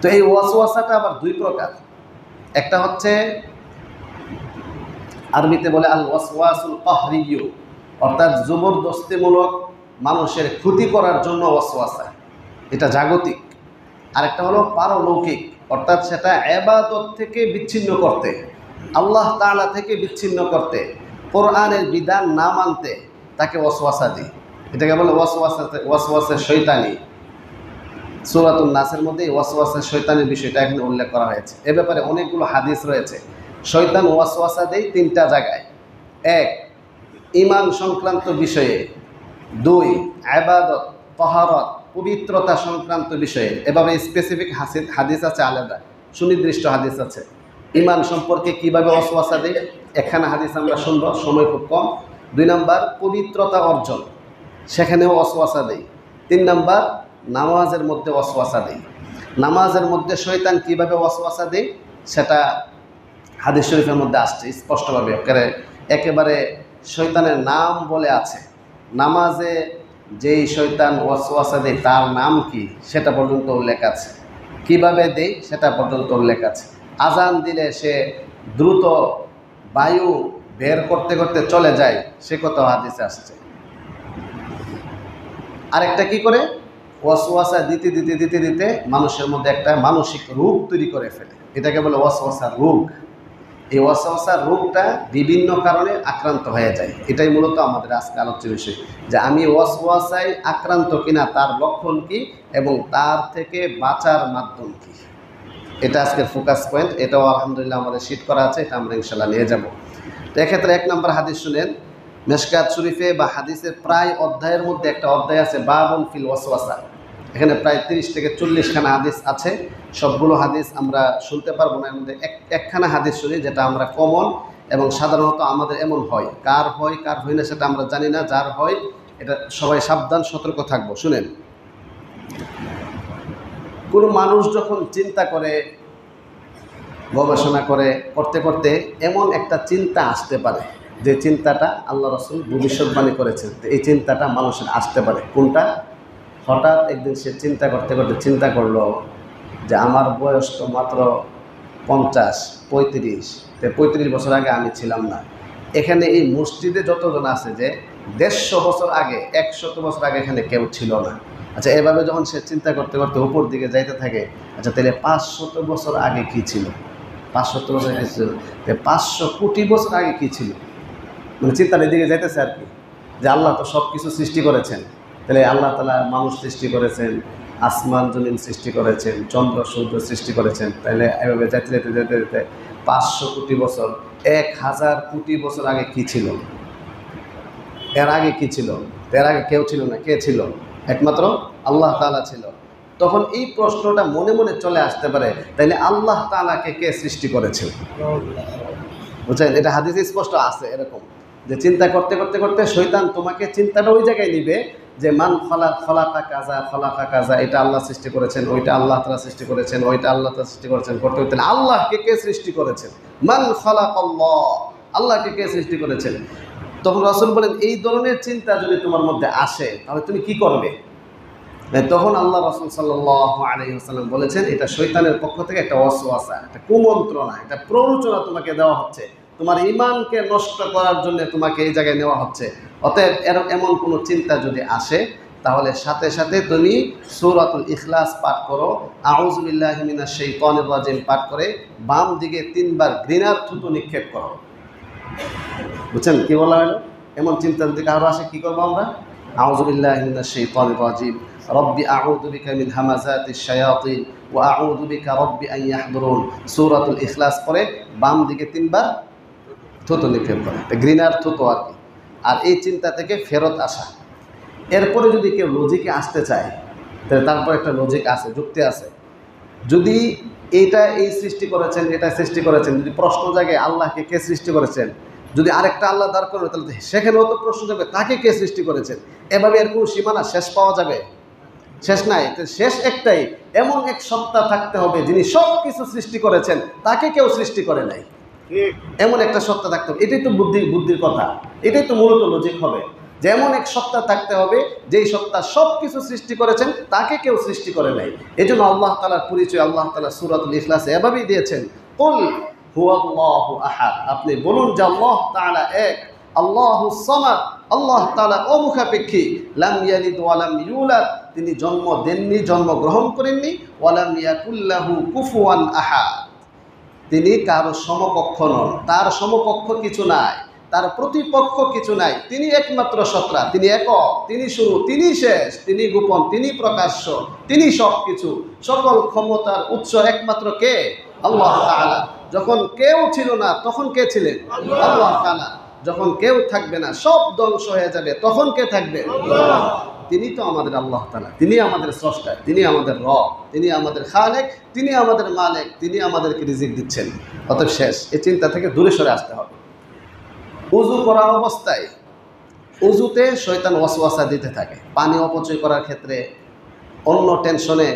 তো এই ওয়াসওয়াসাটা আবার 2 প্রকার। একটা হচ্ছে আরবিতে বলে আল ওয়াসওয়াসুল কাহরিয়্যু, অর্থাৎ জবরদস্তিমূলক মানুষের ক্ষতি করার জন্য ওয়াসওয়াসা, এটা জাগতিক। আরেকটা হলো পারলৌকিক, অর্থাৎ সেটা ইবাদত থেকে বিচ্ছিন্ন করতে, আল্লাহ তাআলা থেকে বিচ্ছিন্ন করতে, কোরআনের বিধান না মানতে তাকে ওয়াসওয়াসা দিই। এটাকে বলে ওয়াসওয়াসা শয়তানি। সূরাতুন নাসের মধ্যে ওয়াসওয়াসা শয়তানের বিষয়টা এখানে উল্লেখ করা হয়েছে। এ ব্যাপারে অনেকগুলো হাদিস রয়েছে। শয়তান ওয়াসওয়াসা দেয় তিনটা জায়গায়: এক, ঈমান সংক্রান্ত বিষয়ে; দুই, ইবাদত, তাহারত, পবিত্রতা সংক্রান্ত বিষয়ে। এভাবে স্পেসিফিক হাদিস আছে, আলাদা সুনির্দিষ্ট হাদিস আছে। ঈমান সম্পর্কে কিভাবে ওয়াসওয়াসা দেয়, একখানা হাদিস আমরা শুনব, সময় খুব কম। 2 নাম্বার, পবিত্রতা অর্জন, সেখানেও ওয়াসওয়াসা দেয়। 3 নাম্বার, নামাজের মধ্যে ওয়াসওয়াসা দেয়। নামাজের মধ্যে শয়তান কিভাবে ওয়াসওয়াসা দেয় সেটা হাদিস শরীফের মধ্যে আসছে স্পষ্টভাবে। একেবারে শয়তানের নাম বলে আছে। নামাজে যেই শয়তান ওয়াসওয়াসা দেয় তার নাম কি সেটা পর্যন্ত উল্লেখ আছে, কিভাবে দেয় সেটা পর্যন্ত উল্লেখ আছে। আজান দিলে সে দ্রুত বায়ু বের করতে করতে চলে যায়, সে কথা হাদিসে আসছে। আরেকটা কি করে, ওয়াসওয়াসা দিতে দিতে দিতে দিতে মানুষের মধ্যে একটা মানসিক রোগ তৈরি করে ফেলে, এটাকে বলে ওয়াসওয়াসার রোগ। এই ওয়াসওয়াসার রোগটা বিভিন্ন কারণে আক্রান্ত হয়ে যায়। এটাই মূলত আমাদের আজকে আলোচ্য বিষয়, যে আমি ওয়াসওয়াসায় আক্রান্ত কিনা, তার লক্ষণ কি এবং তার থেকে বাঁচার মাধ্যম কি, এটা আজকের ফোকাস পয়েন্ট। এটাও আলহামদুলিল্লাহ আমাদের শীট করা আছে, এটা আমরা ইনশাল্লাহ নিয়ে যাব। তো এক্ষেত্রে 1 নম্বর হাদিস শুনেন। মিশকাত শরীফে বা হাদিসের প্রায় অধ্যায়ের মধ্যে একটা অধ্যায় আছে বাবুন ফিল ওয়াসওয়াসা। এখানে প্রায় 30 থেকে 40 খানা হাদিস আছে। সবগুলো হাদিস আমরা শুনতে পারবো না, এর মধ্যে একখানা হাদিস শুনি যেটা আমরা কমন, এবং সাধারণত আমাদের এমন হয়, কার হয় কার হয় না সেটা আমরা জানি না, যার হয় এটা সবাই সাবধান সতর্ক থাকবো। শুনেন, কোনো মানুষ যখন চিন্তা করে, গবেষণা করতে করতে এমন একটা চিন্তা আসতে পারে, যে চিন্তাটা আল্লাহ রাসূল ভবিষ্যৎবাণী করেছেন, এই চিন্তাটা মানুষের আসতে পারে। কোনটা? হঠাৎ একদিন সে চিন্তা করতে করতে চিন্তা করলো যে আমার বয়স তো মাত্র 50, 35, 35 বছর আগে আমি ছিলাম না। এখানে এই মসজিদে যতজন আছে, যে 150 বছর আগে, 100 বছর আগে এখানে কেউ ছিল না। আচ্ছা, এভাবে যখন সে চিন্তা করতে করতে উপর দিকে যাইতে থাকে, আচ্ছা তাহলে 500 বছর আগে কী ছিল, 500 বছর আগে ছিল, 500 কোটি বছর আগে কী ছিল, মানে চিন্তার দিকে যাইতেছে আর কি। যে আল্লাহ তো সব কিছু সৃষ্টি করেছেন, তাহলে আল্লাহ তাআলা মানুষ সৃষ্টি করেছেন, আসমান জমিন সৃষ্টি করেছেন, চন্দ্র সূর্য সৃষ্টি করেছেন, তাহলে এভাবে যেতে যেতে যেতে যেতে 500 কোটি বছর, 1000 কোটি বছর আগে কী ছিল, এর আগে কী ছিল, এর আগে কেউ ছিল না, কে ছিল? একমাত্র আল্লাহ তাআলা ছিল। তখন এই প্রশ্নটা মনে মনে চলে আসতে পারে, তাইলে আল্লাহ তাআলাকে কে সৃষ্টি করেছেন? বুঝছেন, এটা হাদিসে স্পষ্ট আছে এরকম, যে চিন্তা করতে করতে করতে শয়তান তোমাকে চিন্তাটা ওই জায়গায় নিবে, যে মান খলাকা কাজা, এটা আল্লাহ সৃষ্টি করেছেন, ওইটা আল্লাহ তাআলা সৃষ্টি করেছেন, ওইটা আল্লাহ তাআলা সৃষ্টি করেছেন, করতে করতে আল্লাহকে কে সৃষ্টি করেছেন? মান খালাকাল্লাহ, আল্লাহকে কে সৃষ্টি করেছেন? তখন রাসূল বলেন, এই ধরনের চিন্তা যদি তোমার মধ্যে আসে তাহলে তুমি কি করবে? তখন আল্লাহ রাসূল সাল্লাল্লাহু আলাইহি ওয়াসাল্লাম বলেছেন, এটা শয়তানের পক্ষ থেকে একটা ওয়াসওয়াসা, একটা কুমন্ত্রণা, একটা প্ররোচনা তোমাকে দেওয়া হচ্ছে, তোমার ঈমানকে নষ্ট করার জন্য তোমাকে এই জায়গায় নেওয়া হচ্ছে। অতএব এমন কোনো চিন্তা যদি আসে, তাহলে সাথে সাথে তুমি সূরাতুল ইখলাস পাঠ করো, আউযু বিল্লাহি মিনাশ শাইতানির রাজিম পাঠ করে বাম দিকে 3 বার ঘৃণার থুতু নিক্ষেপ করো। বুঝছেন কি বলা হলো? এমন চিন্তা যদি কারো আসে, কি করবো আমরা? আউযু বিল্লাহি মিনাশ শাইতানির রাজিম, রব্বি আউযু বিকা মিন হামাযাতিশ শায়াতিন ওয়া আউযু বিকা রব্বি আন ইয়াহদুরুন, সূরাতুল ইখলাস পড়ে বাম দিকে 3 বার থুতু নিক্ষেপ করে, ঘৃণার থুতু আর কি। আর এই চিন্তা থেকে ফেরত আসা। এরপরে যদি কেউ লজিকে আসতে চায়, তাহলে তারপর একটা লজিক আছে, যুক্তি আছে। যদি এইটা এই সৃষ্টি করেছেন, এটা সৃষ্টি করেছেন, যদি প্রশ্ন জাগে আল্লাহকে কে সৃষ্টি করেছেন, যদি আরেকটা আল্লাহ দাঁড় করে, তাহলে সেখানেও তো প্রশ্ন যাবে তাকে কে সৃষ্টি করেছেন। এভাবে এর কোনো সীমানা শেষ পাওয়া যাবে? শেষ নাই। শেষ একটাই, এমন এক সত্তা থাকতে হবে যিনি সব কিছু সৃষ্টি করেছেন, তাকে কেউ সৃষ্টি করে নাই, এমন একটা সত্তা থাকতে হবে। এটাই তো বুদ্ধির কথা, এটাই তো মূলত লজিক হবে, যেমন এক সত্তা থাকতে হবে যেই সত্তা সব কিছু সৃষ্টি করেছেন, তাকে কেউ সৃষ্টি করে নাই। এই জন্য আল্লাহ তাআলার পরিচয় আল্লাহ তাআলা সূরাতুল ইখলাসে এভাবেই দিয়েছেন, কুল হুয়াল্লাহু আহাদ, আপনি বলুন যে আল্লাহ তাআলা এক, আল্লাহুস সামাদ, আল্লাহ তাআলা অমুখাপেক্ষী, লাম ইয়ালিদ ওয়া লাম ইউলাদ, তিনি জন্ম দেননি, জন্মগ্রহণ করেননি, ওয়া লাম ইয়াকুল লাহু কুফুয়ান আহাদ, তিনি কারো সমকক্ষ নন, তার সমকক্ষ কিছু নাই, তার প্রতিপক্ষ কিছু নাই, তিনি একমাত্র সত্তা, তিনি একক, তিনি শুরু, তিনি শেষ, তিনি গোপন, তিনি প্রকাশ্য, তিনি সব কিছু, সকল ক্ষমতার উৎস একমাত্র কে? আল্লাহ তাআলা। যখন কেউ ছিল না তখন কে ছিলেন? আল্লাহ তাআলা। যখন কেউ থাকবে না, সব ধ্বংস হয়ে যাবে, তখন কে থাকবে? তিনি তো আমাদের আল্লাহ তাআলা, তিনি আমাদের স্রষ্টা, তিনি আমাদের রব, তিনি আমাদের খালেক, তিনি আমাদের মালিক, তিনি আমাদেরকে রিজিক দিচ্ছেন। অতএব শেষ, এই চিন্তা থেকে দূরে সরে আসতে হবে। উযু করা অবস্থায় উযুতে শয়তান ওয়াসওয়াসা দিতে থাকে। পানি অপচয় করার ক্ষেত্রে, অন্য টেনশনে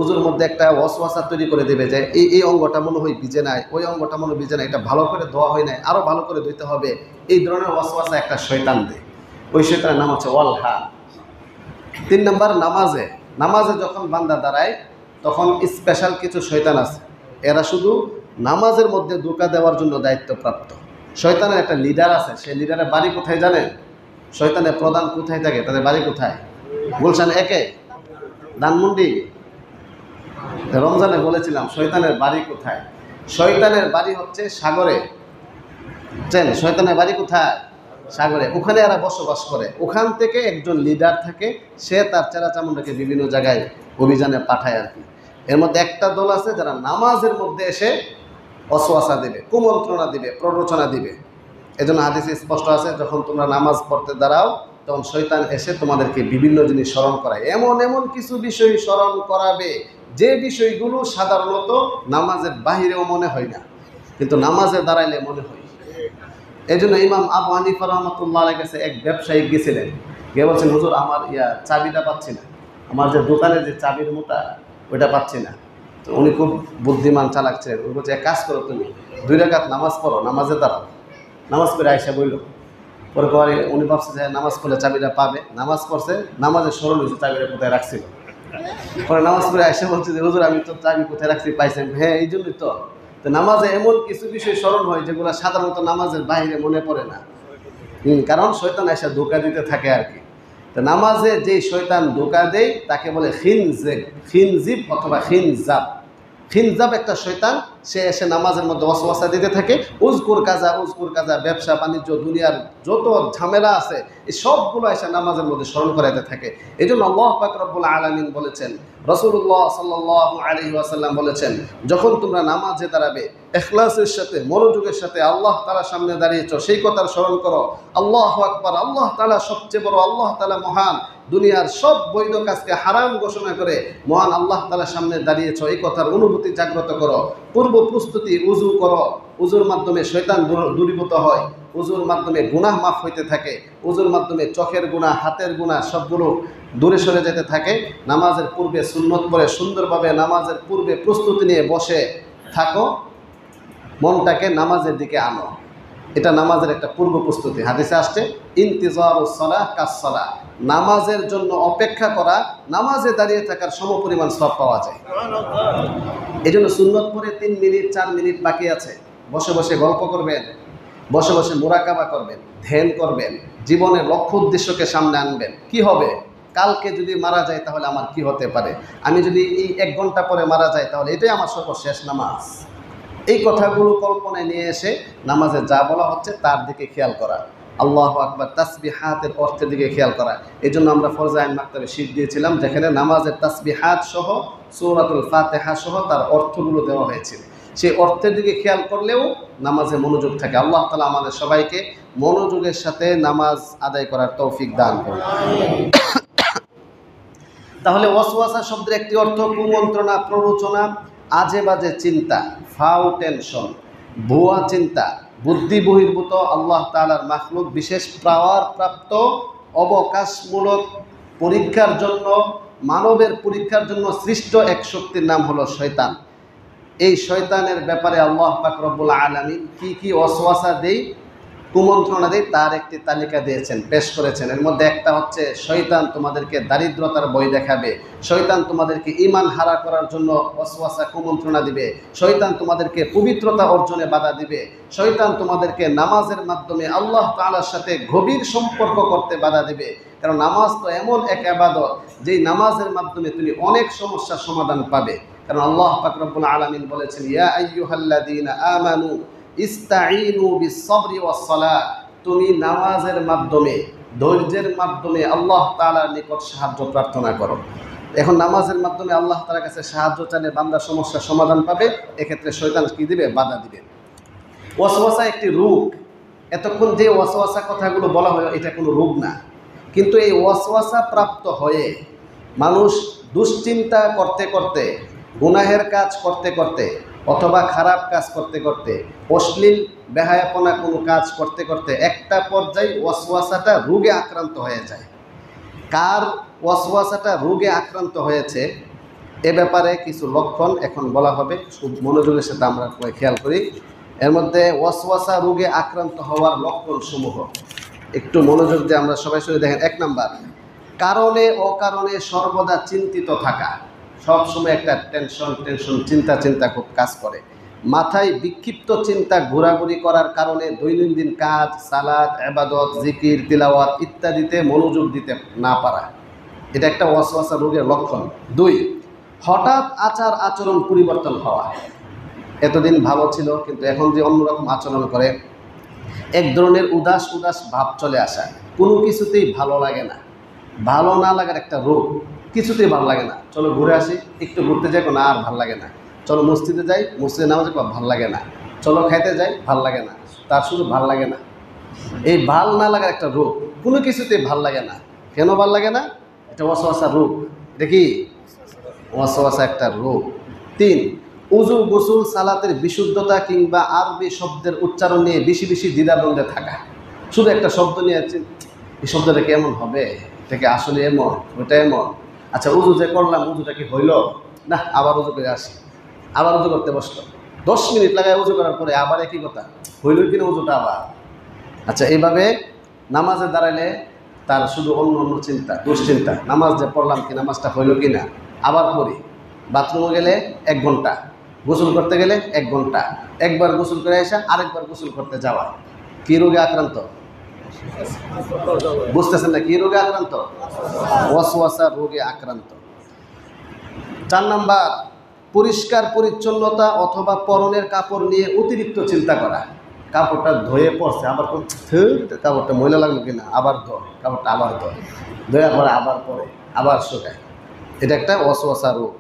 উযুর মধ্যে একটা ওয়াসওয়াসা তৈরি করে দেবে যে এই অঙ্গটা মনে হয় ভিজে নাই, ওই অঙ্গটা মনে হয় ভিজে নাই, এটা ভালো করে ধোয়া হয় নাই, আরও ভালো করে ধুইতে হবে। এই ধরনের ওয়াসওয়াসা একটা শয়তান দেয়। ওই শয়তানের নাম হচ্ছে ওয়ালহা। 3 নম্বর, নামাজে যখন বান্দা দাঁড়ায় তখন স্পেশাল কিছু শয়তান আছে, এরা শুধু নামাজের মধ্যে ধোঁকা দেওয়ার জন্য দায়িত্বপ্রাপ্ত। শয়তানের একটা লিডার আছে, সেই লিডারের বাড়ি কোথায় জানেন? শয়তানের প্রধান কোথায় থাকে, তাদের বাড়ি কোথায়? গুলশান 1-এ, ধানমন্ডি। রমজানে বলেছিলাম শয়তানের বাড়ি কোথায়। শয়তানের বাড়ি হচ্ছে সাগরে। শয়তানের বাড়ি কোথায়? সাগরে। ওখানে এরা বসবাস করে। ওখান থেকে একজন লিডার থাকে, সে তার চেলাচামুন্ডাকে বিভিন্ন জায়গায় অভিযানে পাঠায় আর কি। এর মধ্যে একটা দল আছে যারা নামাজের মধ্যে এসে ওয়াসওয়াসা দিবে, কুমন্ত্রণা দিবে, প্ররোচনা দিবে। এজন্য হাদিসে স্পষ্ট আছে, যখন তোমরা নামাজ পড়তে দাঁড়াও তখন শয়তান এসে তোমাদেরকে বিভিন্ন জিনিস স্মরণ করায়। এমন কিছু বিষয় স্মরণ করাবে যে বিষয়গুলো সাধারণত নামাজের বাহিরেও মনে হয় না, কিন্তু নামাজে দাঁড়াইলে মনে হয়। এই জন্য ইমাম আবু হানিফা রাহমাতুল্লাহ আলাইহির কাছে এক ব্যবসায়ী গেছিলেন, গিয়ে বলছেন, হুজুর আমার চাবিটা পাচ্ছি না, আমার যে দোকানের যে চাবির মোটা ওইটা পাচ্ছি না। তো উনি খুব বুদ্ধিমান চালাক ছিলেন। উনি বলছে, এক কাজ করো, তুমি 2 রাকাত নামাজ পড়ো, নামাজে দাঁড়াও। নামাজ পড়ে আয়সা বলল, পরে উনি ভাবছে যে নামাজ পড়লে চাবিটা পাবে। নামাজ পড়ছে, নামাজে স্মরণ হয়েছে চাবিটা কোথায় রাখছিল। পরে নামাজ পড়ে আয়সা বলছে যে হুজুর আমি তো চাবি কোথায় রাখছি পাইছেন। হ্যাঁ, এই জন্যই তো। তো নামাজে এমন কিছু বিষয় স্মরণ হয় যেগুলো সাধারণত নামাজের বাইরে মনে পড়ে না। কারণ শয়তান এসে ধোঁকা দিতে থাকে আর কি। তো নামাজে যে শয়তান ধোঁকা দেয় তাকে বলে খিনজিব অথবা খিনজাব। খিনজাব একটা শয়তান, সে এসে নামাজের মধ্যে ওয়াসওয়াসা দিতে থাকে। উজকুর কাজা, ব্যবসা বাণিজ্য, দুনিয়ার যত ঝামেলা আছে এই সবগুলো এসে নামাজের মধ্যে স্মরণ করাইতে থাকে। এই জন্য আল্লাহ পাক রব্বুল আলামিন বলেছেন, রাসূলুল্লাহ সাল্লাল্লাহু আলাইহি ওয়াসাল্লাম বলেছেন, যখন তোমরা নামাজে দাঁড়াবে ইখলাসের সাথে, মনোযোগের সাথে আল্লাহ তাআলার সামনে দাঁড়িয়েছো, সেই কথার স্মরণ করো, আল্লাহু আকবার, আল্লাহ তাআলা সবচেয়ে বড়, আল্লাহ তাআলা মহান, দুনিয়ার সব বৈধ কাজকে হারাম ঘোষণা করে মহান আল্লাহ তাআলার সামনে দাঁড়িয়েছো, এই কথার অনুভূতি জাগ্রত করো। পূর্ব প্রস্তুতি, উযু করো। উযুর মাধ্যমে শয়তান দূরীভূত হয়, উযুর মাধ্যমে গুনাহ মাফ হইতে থাকে, উযুর মাধ্যমে চোখের গুনাহ, হাতের গুনাহ সবগুলো দূরে সরে যেতে থাকে। নামাজের পূর্বে সুন্নত পড়ে সুন্দরভাবে নামাজের পূর্বে প্রস্তুতি নিয়ে বসে থাকো, মনটাকে নামাজের দিকে আনো। এটা নামাজের একটা পূর্ব প্রস্তুতি। হাদিসে আসছে, ইন্তিজারুস সালাহ কাস-সালাহ, নামাজের জন্য অপেক্ষা করা নামাজে দাঁড়িয়ে থাকার সমপরিমাণ সওয়াব পাওয়া যায়। এই জন্য সুন্নত পড়ে 3 মিনিট 4 মিনিট বাকি আছে, বসে বসে গল্প করবেন, বসে বসে মুরাকাবা করবেন, ধ্যান করবেন, জীবনের লক্ষ্য উদ্দেশ্যকে সামনে আনবেন। কি হবে? কালকে যদি মারা যায় তাহলে আমার কি হতে পারে? আমি যদি এই 1 ঘন্টা পরে মারা যাই তাহলে এটাই আমার সর্বশেষ নামাজ। এই কথাগুলো কল্পনায় নিয়ে এসে নামাজে যা বলা হচ্ছে তার দিকে খেয়াল করা, আল্লাহু আকবার, তাসবিহাতের অর্থের দিকে খেয়াল করা। এই জন্য আমরা ফরজ আইন মাকতাবে শীট দিয়েছিলাম, যেখানে নামাজের তাসবিহাত সহ সূরাতুল ফাতিহা সহ তার অর্থগুলো দেওয়া হয়েছিল। সেই অর্থের দিকে খেয়াল করলেও নামাজে মনোযোগ থাকে। আল্লাহ তাআলা আমাদের সবাইকে মনোযোগের সাথে নামাজ আদায় করার তৌফিক দান করুন। তাহলে ওয়াসওয়াসা শব্দের একটি অর্থ কুমন্ত্রণা, প্ররোচনা, আজে বাজে চিন্তা, ফাউ টেনশন, ভুয়া চিন্তা, বুদ্ধি বহির্ভূত, আল্লাহ তাআলার মাখলুক, বিশেষ পাওয়ার প্রাপ্ত, অবকাশমূলক পরীক্ষার জন্য, মানবের পরীক্ষার জন্য সৃষ্ট এক শক্তির নাম হলো শয়তান। এই শয়তানের ব্যাপারে আল্লাহ পাক রব্বুল আলামিন কি কি ওয়াসওয়াসা দেয় কুমন্ত্রণা দেয় তার একটি তালিকা দিয়েছেন, পেশ করেছেন। এর মধ্যে একটা হচ্ছে শয়তান তোমাদেরকে দারিদ্রতার ভয় দেখাবে, শয়তান তোমাদেরকে ঈমান হারা করার জন্য ওয়াসওয়াসা কুমন্ত্রণা দিবে, শয়তান তোমাদেরকে পবিত্রতা অর্জনে বাধা দিবে, শয়তান তোমাদেরকে নামাজের মাধ্যমে আল্লাহ তাআলার সাথে গভীর সম্পর্ক করতে বাধা দিবে। কারণ নামাজ তো এমন এক ইবাদত যেই নামাজের মাধ্যমে তুমি অনেক সমস্যার সমাধান পাবে। কারণ আল্লাহ পাক রব্বুল আলামিন বলেছেন, ইয়া আইয়ুহাল্লাযীনা আমানু ইস্তাঈনু বিস-সাবরি ওয়াস-সালাহ, তুমি নামাজের মাধ্যমে ধৈর্যের মাধ্যমে আল্লাহ তাআলার নিকট সাহায্য প্রার্থনা করো। এখন নামাজের মাধ্যমে আল্লাহ তাআলার কাছে সাহায্য চাইলে বান্দা সমস্যার সমাধান পাবে। এক্ষেত্রে শয়তান কি দিবে? বাধা দিবে। ওয়াসওয়াসা একটি রোগ। এতক্ষণ যে ওয়াসওয়াসা কথাগুলো বলা হয় এটা কোনো রোগ না, কিন্তু এই ওয়াসওয়াসা প্রাপ্ত হয়ে মানুষ দুশ্চিন্তা করতে করতে, গুনাহের কাজ করতে করতে, অথবা খারাপ কাজ করতে করতে, অশ্লীল বেহায়াপনা কোনো কাজ করতে করতে একটা পর্যায়ে ওয়াসওয়াসাটা রোগে আক্রান্ত হয়ে যায়। কার ওয়াসওয়াসাটা রোগে আক্রান্ত হয়েছে এ ব্যাপারে কিছু লক্ষণ এখন বলা হবে, খুব মনোযোগের সাথে আমরা খেয়াল করি। এর মধ্যে ওয়াসওয়াসা রোগে আক্রান্ত হওয়ার লক্ষণসমূহ একটু মনোযোগ দিয়ে আমরা সবাই শুনে দেখেন। 1 নাম্বার, কারণে অকারণে সর্বদা চিন্তিত থাকা। সবসময় একটা টেনশন চিন্তা খুব কাজ করে। মাথায় বিক্ষিপ্ত চিন্তা ঘোরাঘুরি করার কারণে দৈনন্দিন কাজ, সালাত, ইবাদত, জিকির, তিলাওয়াত ইত্যাদিতে মনোযোগ দিতে না পারা, এটা একটা ওয়াসওয়াসা রোগের লক্ষণ। 2, হঠাৎ আচার আচরণ পরিবর্তন হওয়া। এতদিন ভালো ছিল কিন্তু এখন যে অন্যরকম আচরণ করে, এক ধরনের উদাস ভাব চলে আসা, কোনো কিছুতেই ভালো লাগে না, ভালো না লাগার একটা রোগ, কিছুতেই ভালো লাগে না। চলো ঘুরে আসি, একটু ঘুরতে যাই, না আর ভাল লাগে না। চলো মসজিদে যাই, মসজিদে নামাজে ভাল লাগে না। চলো খাইতে যাই, ভাল লাগে না, তার শুধু ভাল লাগে না। এই ভাল না লাগার একটা রোগ, কোনো কিছুতেই ভাল লাগে না। কেন ভাল লাগে না? এটা ওয়াসওয়াসা রোগ। এটা কি? ওয়াসওয়াসা একটা রোগ। 3, উযু, গোসল, সালাতের বিশুদ্ধতা কিংবা আরবি শব্দের উচ্চারণ নিয়ে বেশি দ্বিধাদ্বন্দ্বে থাকা। শুধু একটা শব্দ নিয়ে এই শব্দটা কেমন হবে, এটা কি আসলে এমন, ওটা এমন, আচ্ছা উযু যে করলাম উযুটা কি হইল না, আবার উযু করে আসি, আবার উযু করতে বসলো, 10 মিনিট লাগায় উযু করার পরে আবার একই কথা, হইল কিনা উযুটা আবার। আচ্ছা এইভাবে নামাজে দাঁড়ালে তার শুধু অন্য চিন্তা, দুশ্চিন্তা, নামাজ যে পড়লাম কি, নামাজটা হইল কি না, আবার পড়ি। বাথরুমে গেলে 1 ঘন্টা, গোসল করতে গেলে 1 ঘন্টা, একবার গোসল করে আসা আরেকবার গোসল করতে যাওয়া। কি রোগে আক্রান্ত? বুঝতেছেন না কি রোগে আক্রান্ত? ওয়াসওয়াসা রোগে আক্রান্ত। 4 নাম্বার, পরিষ্কার পরিচ্ছন্নতা অথবা পরনের কাপড় নিয়ে অতিরিক্ত চিন্তা করা। কাপড়টা ধুয়ে পড়ছে, আবার কাপড়টা ময়লা লাগলো কিনা, আবার কাপড়টা আবার ধোয়া পরে আবার পরে আবার শুকায়। এটা একটা ওয়াসওয়াসা রোগ।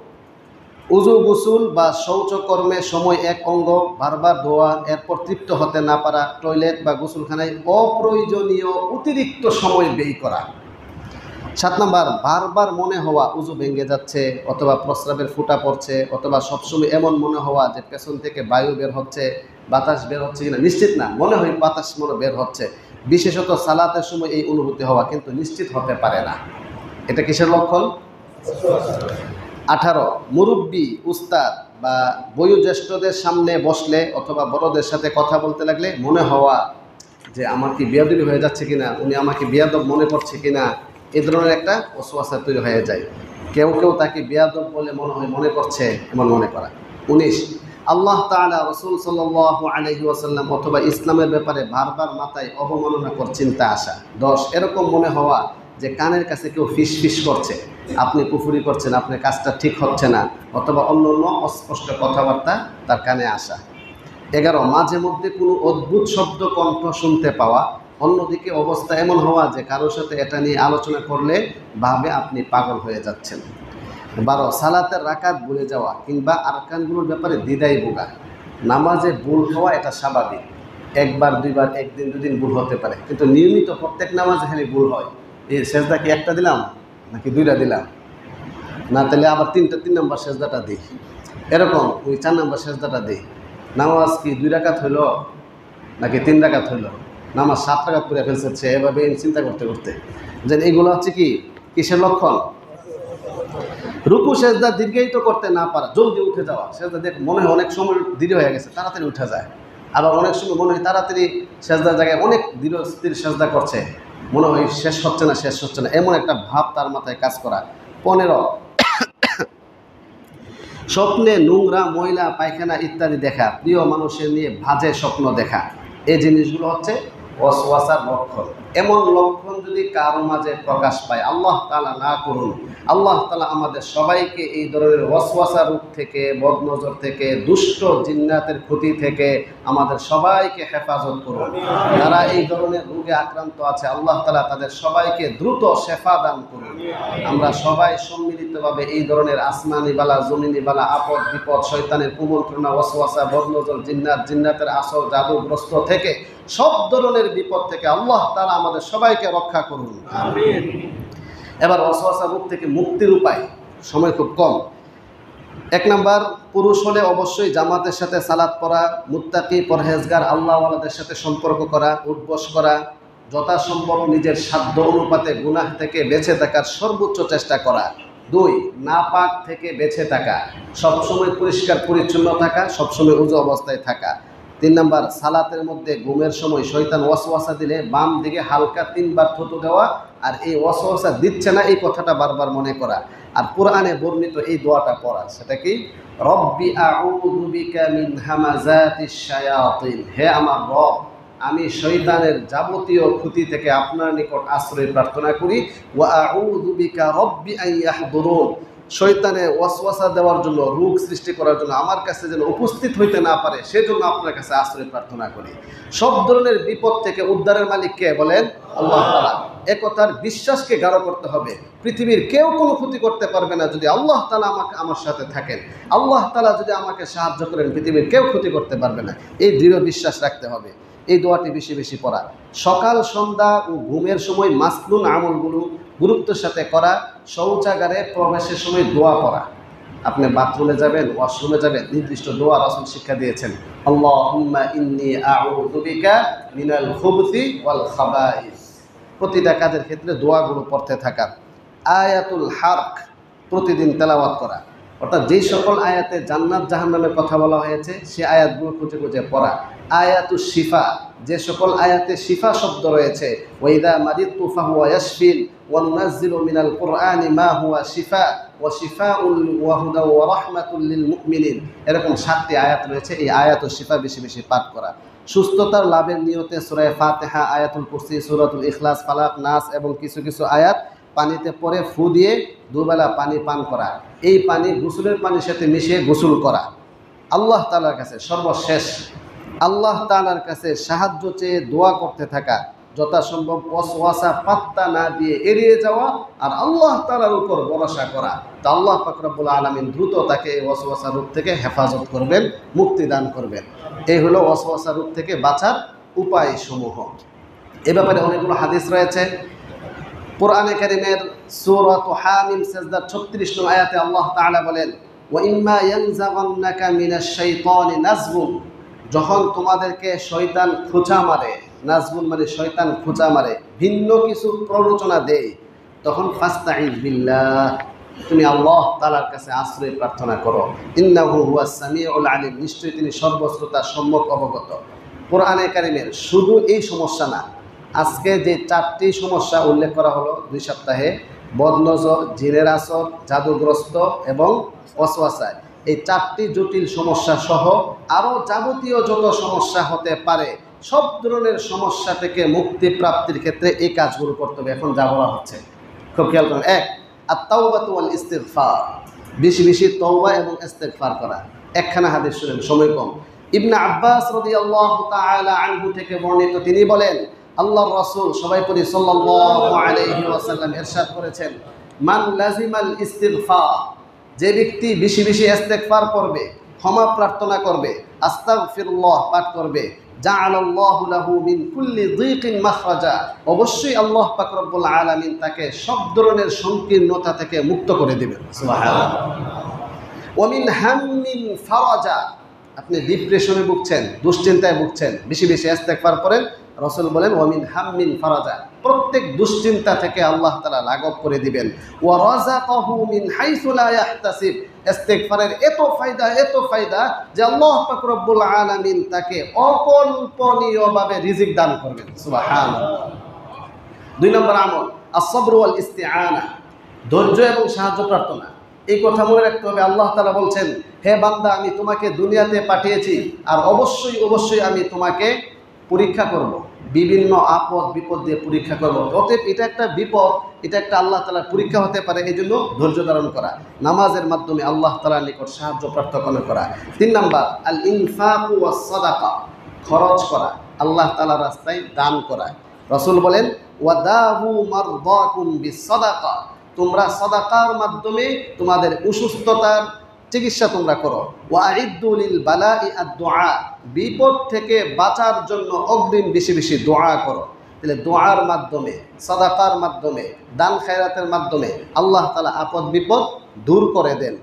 উযু, গোসল বা শৌচকর্মের সময় এক অঙ্গ বারবার ধোয়া, এরপর তৃপ্ত হতে না পারা, টয়লেট বা গোসলখানায় অপ্রয়োজনীয় অতিরিক্ত সময় ব্যয় করা। 7 নাম্বার, বারবার মনে হওয়া উযু ভেঙে যাচ্ছে, অথবা প্রস্রাবের ফুটা পড়ছে, অথবা সবসময় এমন মনে হওয়া যে পেছন থেকে বায়ু বের হচ্ছে, বাতাস বের হচ্ছে কিনা নিশ্চিত না, মনে হয় বাতাস বের হচ্ছে। বিশেষত সালাতের সময় এই অনুভূতি হওয়া, কিন্তু নিশ্চিত হতে পারে না। এটা কিসের লক্ষণ? 18, মুরব্বী, উস্তাদ বা বয়োজ্যেষ্ঠদের সামনে বসলে অথবা বড়দের সাথে কথা বলতে লাগলে মনে হওয়া যে আমার কি বিয়াদবি হয়ে যাচ্ছে কিনা, উনি আমাকে বিয়াদব মনে করছে কিনা, এই ধরনের একটা ওয়াসওয়াসা তৈরি হয়ে যায়। কেউ তাকে বিয়াদব বলে মনে করছে, এমন মনে করা। 19, আল্লাহ তাআলা, রাসূল সাল্লাল্লাহু আলাইহি ওয়াসাল্লাম অথবা ইসলামের ব্যাপারে বারবার মাথায় অবমাননাকর চিন্তা আসা। 10, এরকম মনে হওয়া যে কানের কাছে কেউ ফিস করছে, আপনি কুফরি করছেন, আপনার কাজটা ঠিক হচ্ছে না, অথবা অন্য অস্পষ্ট কথাবার্তা তার কানে আসা। 11, মাঝে মধ্যে কোনো অদ্ভুত শব্দ কণ্ঠ শুনতে পাওয়া। অন্যদিকে অবস্থা এমন হওয়া যে কারোর সাথে এটা নিয়ে আলোচনা করলে ভাবে আপনি পাগল হয়ে যাচ্ছেন। 12, সালাতের রাকাত ভুলে যাওয়া কিংবা আরকানগুলোর ব্যাপারে দ্বিধায় ভোগা। নামাজে ভুল হওয়া এটা স্বাভাবিক, 1বার 2বার 1 দিন 2 দিন ভুল হতে পারে, কিন্তু নিয়মিত প্রত্যেক নামাজে খালি ভুল হয়। এই সেজদা কি একটা দিলাম নাকি 2টা দিলাম, না তাহলে আবার 3 নম্বর সেজদাটা দিই, এরকম ওই 4 নম্বর সেজদাটা দিই। নামাজ কি 2 রাকাত হইল নাকি 3 রাকাত হইল, নামাজ 7 রাকাত করে ফেলছে, এভাবে চিন্তা করতে যে এইগুলো হচ্ছে কি কিসের লক্ষণ? রুকু সেজদা দীর্ঘায়িত করতে না পারা, জলদি উঠে যাওয়া, সেজদা দেখ মনে হয় অনেক সময় দেরি হয়ে গেছে, তাড়াতাড়ি উঠে যায়, আবার অনেক সময় মনে হয় তাড়াতাড়ি সেজদার জায়গায় অনেক ধীর স্থির সেজদা করছে, মনে হয় শেষ হচ্ছে না, এমন একটা ভাব তার মাথায় কাজ করা। 15 স্বপ্নে নোংরা, ময়লা, পায়খানা ইত্যাদি দেখা, প্রিয় মানুষের নিয়ে বাজে স্বপ্ন দেখা, এই জিনিসগুলো হচ্ছে ওয়াসওয়াসার লক্ষণ। এমন লক্ষণ যদি কারো মাঝে প্রকাশ পায়, আল্লাহ তাআলা না করুন, আল্লাহ তাআলা আমাদের সবাইকে এই ধরনের ওয়াসওয়াসা রূপ থেকে, বদনজর থেকে, দুষ্ট জিন্নাতের ক্ষতি থেকে আমাদের সবাইকে হেফাজত করুন। যারা এই ধরনের রোগে আক্রান্ত আছে, আল্লাহ তাআলা তাদের সবাইকে দ্রুত শেফা দান করুন। আমরা সবাই সম্মিলিতভাবে এই ধরনের আসমানি বালা, জমিনি বালা, আপদ বিপদ, শয়তানের কুমন্ত্রণা, ওয়াসওয়াসা, বদনজর, জিন্নাতের আসর, জাদুগ্রস্ত থেকে, সব ধরনের বিপদ থেকে আল্লাহ তাআলা আমাদের সবাইকে রক্ষা করুন। আমিন। এবার ওয়াসওয়াসা রূপ থেকে মুক্তির উপায়, সময় খুব কম। 1 নাম্বার, পুরুষ হলে অবশ্যই জামাতের সাথে সালাত পড়া, মুত্তাকি, পরহেজগার, আল্লাহওয়ালাদের সাথে সম্পর্ক করা, উঠবস করা, যথাসম্ভব নিজের সাধ্য অনুপাতে গুনাহ থেকে বেঁচে থাকার সর্বোচ্চ চেষ্টা করা। 2, নাপাক থেকে বেঁচে থাকা, সবসময় পরিষ্কার পরিচ্ছন্ন থাকা, সবসময় উযু অবস্থায় থাকা। 3 নাম্বার, সালাতের মধ্যে ঘুমের সময় শয়তান ওয়াসওয়াসা দিলে বাম দিকে হালকা 3 বার থুতু দেওয়া, আর এই ওয়াসওয়াসা দিচ্ছে না এই কথাটা বারবার মনে করা, আর কোরআনে বর্ণিত এই দোয়াটা পড়া। সেটা কি? রব্বি আউযু বিকা মিন হামাযাতিশ শায়াতিন, হে আমার রব, আমি শয়তানের যাবতীয় ক্ষতি থেকে আপনার নিকট আশ্রয় প্রার্থনা করি। ওয়া আউযু বিকা রব্বি আন ইয়াহদুরুন, শয়তানে ওয়াসওয়াসা দেওয়ার জন্য, রোগ সৃষ্টি করার জন্য আমার কাছে যেন উপস্থিত হইতে না পারে, সেজন্য আপনার কাছে আশ্রয় প্রার্থনা করি। সব ধরনের বিপদ থেকে উদ্ধারের মালিক কে? বলেন আল্লাহ তাআলা। একথার বিশ্বাসকে গাঢ় করতে হবে। পৃথিবীর কেউ কোনো ক্ষতি করতে পারবে না যদি আল্লাহ তাআলা আমার সাথে থাকেন। আল্লাহ তাআলা যদি আমাকে সাহায্য করেন, পৃথিবীর কেউ ক্ষতি করতে পারবে না। এই দৃঢ় বিশ্বাস রাখতে হবে। এই দোয়াটি বেশি বেশি পড়া। সকাল, সন্ধ্যা ও ঘুমের সময় মাসনুন আমলগুলো গুরুত্বের সাথে করা। শৌচাগারে প্রবেশের সময় দোয়া পড়া। আপনি বাথরুমে যাবেন, ওয়াশরুমে যাবেন, নির্দিষ্ট দোয়া রাসূল শিক্ষা দিয়েছেন। আল্লাহুম্মা ইন্নী আউযু বিকা মিনাল খুবুসি ওয়াল খাবাইস। প্রতিটা কাজের ক্ষেত্রে দোয়াগুলো পড়তে থাকা। আয়াতুল হারক প্রতিদিন তেলাওয়াত করা, অর্থাৎ যেই সকল আয়াতে জান্নাত জাহান্নামের কথা বলা হয়েছে সে আয়াতগুলো খুঁজে খুঁজে পড়া। আয়াতুশ শিফা, যে সকল আয়াতে শিফা শব্দ রয়েছে, ওয়াইদা মারিদতু ফাহুয়া ইয়াশফিন ওয়া নুনাজ্জিলু মিনাল কুরআনি মা হুয়া শিফা ওয়া শিফাউল ওয়া হুদা ওয়া রাহমাতুল লিল মুমিনিন, এরকম 7টি আয়াত রয়েছে। এই আয়াতুশ শিফা বেশি বেশি পাঠ করা। সুস্থতার লাভের নিয়তে সূরা ফাতিহা, আয়াতুল কুরসি, সূরাতুল ইখলাস, ফালাক, নাস এবং কিছু কিছু আয়াত পানিতে পরে ফু দিয়ে দুবেলা পানি পান করা। এই পানি গোসলের পানির সাথে মিশিয়ে গোসল করা। আল্লাহ তাআলার কাছে সর্বশেষ, আল্লাহ তাআলার কাছে সাহায্য চেয়ে দোয়া করতে থাকা, যথাসম্ভব ওয়াসওয়াসা পাত্তা না দিয়ে এড়িয়ে যাওয়া, আর আল্লাহ তাআলার উপর ভরসা করা। তো আল্লাহ পাক রব্বুল আলামিন দ্রুত তাকে এই ওয়াসওয়াসা রূপ থেকে হেফাজত করবেন, মুক্তি দান করবেন। এই হলো ওয়াসওয়াসা রূপ থেকে বাঁচার উপায়সমূহ। এ ব্যাপারে অনেকগুলো হাদিস রয়েছে। কোরআনে কারীমের সূরাত হামিম সেজদার 36 নং আয়াতে আল্লাহ তাআলা বলেন, ওয়া ইম্মা ইয়ানজাগান্নাকা মিনাশ শাইতানি নাজগুন, যখন তোমাদেরকে শয়তান খোঁচা মারে, নাজগুন মানে শয়তান খোঁচা মারে, ভিন্ন কিছু প্ররোচনা দেয়, তখন ফাস্তাইজ বিল্লাহ, তুমি আল্লাহ তাআলার কাছে আশ্রয় প্রার্থনা করো। ইন্নাহু হুয়াস সামিউল আলিম, নিশ্চয়ই তিনি সর্বশ্রোতা, সম্যক অবগত। কোরআনে কারীমের শুধু এই সমস্যা না, আজকে যে 4টি সমস্যা উল্লেখ করা হলো 2 সপ্তাহে, বদনজর, জিনের আসর, জাদুগ্রস্ত এবং ওয়াসওয়াসা, এই 4টি জটিল সমস্যা সহ আরও যাবতীয় যত সমস্যা হতে পারে, সব ধরনের সমস্যা থেকে মুক্তি প্রাপ্তির ক্ষেত্রে এই কাজগুলো করতে হবে। এখন যা বলা হচ্ছে খুব খেয়াল করুন। 1, আত-তাওবাতু ওয়াল ইস্তিগফার, বেশি বেশি তওবা এবং ইস্তিগফার করা। একখানা হাদিস শুনেন, সময় কম। ইবনে আব্বাস রাদিয়াল্লাহু তাআলা আনহু থেকে বর্ণিত, তিনি বলেন, আল্লাহর রাসূল, সবাই পড়ি, সাল্লাল্লাহু আলাইহি ওয়াসাল্লাম ইরশাদ করেছেন, মান লাজিমাল ইস্তিগফার, যে ব্যক্তি বেশি বেশি ইস্তিগফার করবে, ক্ষমা প্রার্থনা করবে, আস্তাগফিরুল্লাহ পাঠ করবে, জাআলাল্লাহু লাহু মিন কুল্লি যিকিন মাখরাজা, অবশ্যই আল্লাহ পাক রব্বুল আলামিন তাকে সব ধরনের সংকীর্ণতা থেকে মুক্ত করে দিবেন। সুবহানাল্লাহ। ওয়া মিন হাম্মিন ফারাজা, আপনি ডিপ্রেশনে ভুগছেন, দুশ্চিন্তায় ভুগছেন, বেশি বেশি ইস্তিগফার করেন, রাসূল বলেন ওয়ামিন হাম্মিন ফারাজা, প্রত্যেক দুশ্চিন্তা থেকে আল্লাহ তাআলা লাঘব করে দিবেন। ওয়া রাযাকাহু মিন হাইসু লা ইয়াহতাসিব, ইস্তিগফারের এত ফায়দা যে আল্লাহ পাক রব্বুল আলামিন তাকে অকল্পনীয়ভাবে রিজিক দান করবেন। সুবহানাল্লাহ। 2 নম্বর আমল আস-সাবর ওয়াল ইস্তিআনা, ধৈর্য এবং সাহায্য প্রার্থনা। এই কথা মনে রাখতে হবে। আল্লাহ তাআলা বলছেন, হে বান্দা, আমি তোমাকে দুনিয়াতে পাঠিয়েছি আর অবশ্যই আমি তোমাকে পরীক্ষা করব, বিভিন্ন আপদ বিপদ দিয়ে পরীক্ষা করব। অতএব এটা একটা বিপদ, এটা একটা আল্লাহ তাআলার পরীক্ষা হতে পারে, এই জন্য ধৈর্য ধারণ করা, নামাজের মাধ্যমে আল্লাহ তাআলার নিকট সাহায্য প্রার্থনা করা। 3 নাম্বার আল ইনফাকু ওয়াস সাদাকা, খরচ করা, আল্লাহ তাআলার রাস্তায় দান করা। রাসূল বলেন ওয়াদাহু মারদাকুম বিসসাদাকা, তোমরা সাদাকার মাধ্যমে তোমাদের অসুস্থতার চিকিৎসা তোমরা করো। ওয়াইদ্দু লিল বালাই আদ-দুআ, বিপদ থেকে বাঁচার জন্য অগ্রিম বেশি দোয়া করো। তাহলে দোয়ার মাধ্যমে, সাদাকার মাধ্যমে, দান খায়রাতের মাধ্যমে আল্লাহ তাআলা আপদ বিপদ দূর করে দেন।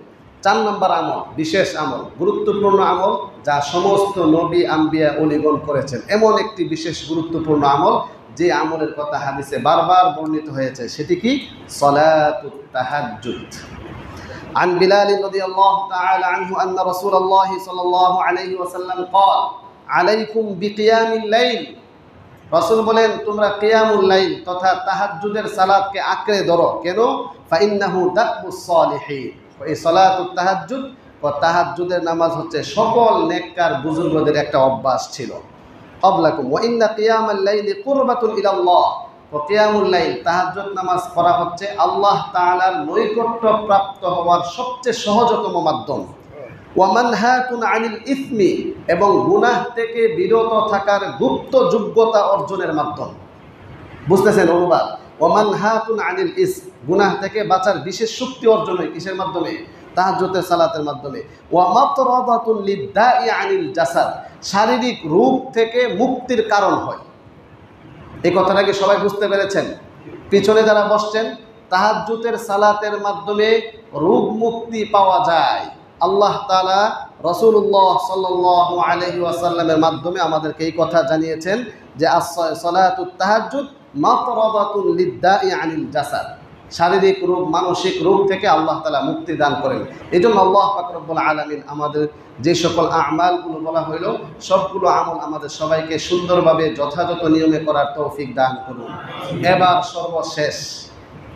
4 নম্বর আমল, বিশেষ আমল, গুরুত্বপূর্ণ আমল, যা সমস্ত নবী আম্বিয়া ওলিগণ করেছেন, এমন একটি বিশেষ গুরুত্বপূর্ণ আমল যে আমলের কথা হাদিসে বারবার বর্ণিত হয়েছে, সেটি কি? সালাতুত তাহাজ্জুদ। عن بلال رضي الله تعالى عنه أن رسول الله صلى الله عليه وسلم قال عليكم بقيام الليل, রাসূল বলেন তোমরা কিয়ামুল লাইল তথা তাহাজ্জুদের সালাতকে আঁকড়ে ধরো। কেন? ফাইন্নাহু দাকবুস সালিহিন, এই সালাতুত তাহাজ্জুদ ও তাহাজ্জুদের নামাজ হচ্ছে সকল নেককার বুজুর্গদের একটা অভ্যাস ছিল। ক্বাবলাকুম ওয়া ইন্না কিয়ামাল লাইলি কুরবাতুন ইলাল্লাহ, ও কিয়ামুল লাইল তাহাজ্জুদ নামাজ পড়া হচ্ছে আল্লাহ তাআলার নৈকট্য প্রাপ্ত হওয়ার সবচেয়ে সহজতম মাধ্যম। ওয়া মানহাতুন আনিল ইসমি, এবং গুনাহ থেকে বিরত থাকার গুপ্ত যোগ্যতা অর্জনের মাধ্যম। বুঝতেছেন অনুবাদ? ওয়া মানহাতুন আনিল ইসম, গুনাহ থেকে বাঁচার বিশেষ শক্তি অর্জন হয় কিসের মাধ্যমে? তাহাজ্জুদের সালাতের মাধ্যমে। ওয়া মাতরাদাতুন লিদ্দাই আনিল জাসাদ, শারীরিক রোগ থেকে মুক্তির কারণ হয়। এই কথাটা কি সবাই বুঝতে পেরেছেন? পিছনে যারা বসছেন, তাহাজ্জুদের সালাতের মাধ্যমে রোগ মুক্তি পাওয়া যায়। আল্লাহ তাআলা রাসূলুল্লাহ সাল্লাল্লাহু আলাইহি ওয়াসাল্লামের মাধ্যমে আমাদেরকে এই কথা জানিয়েছেন যে সালাতুত তাহাজ্জুদ মাতরাদাতুন লিদ্দাই আনিল জাসাদ, শারীরিক রোগ, মানসিক রোগ থেকে আল্লাহ তাআলা মুক্তি দান করেন। এই জন্য আল্লাহ পাক রব্বুল আলামিন আমাদের যে সকল আমালগুলো বলা হইল, সবগুলো আমল আমাদের সবাইকে সুন্দরভাবে যথাযথ নিয়মে করার তৌফিক দান করুন। এবার সর্বশেষ,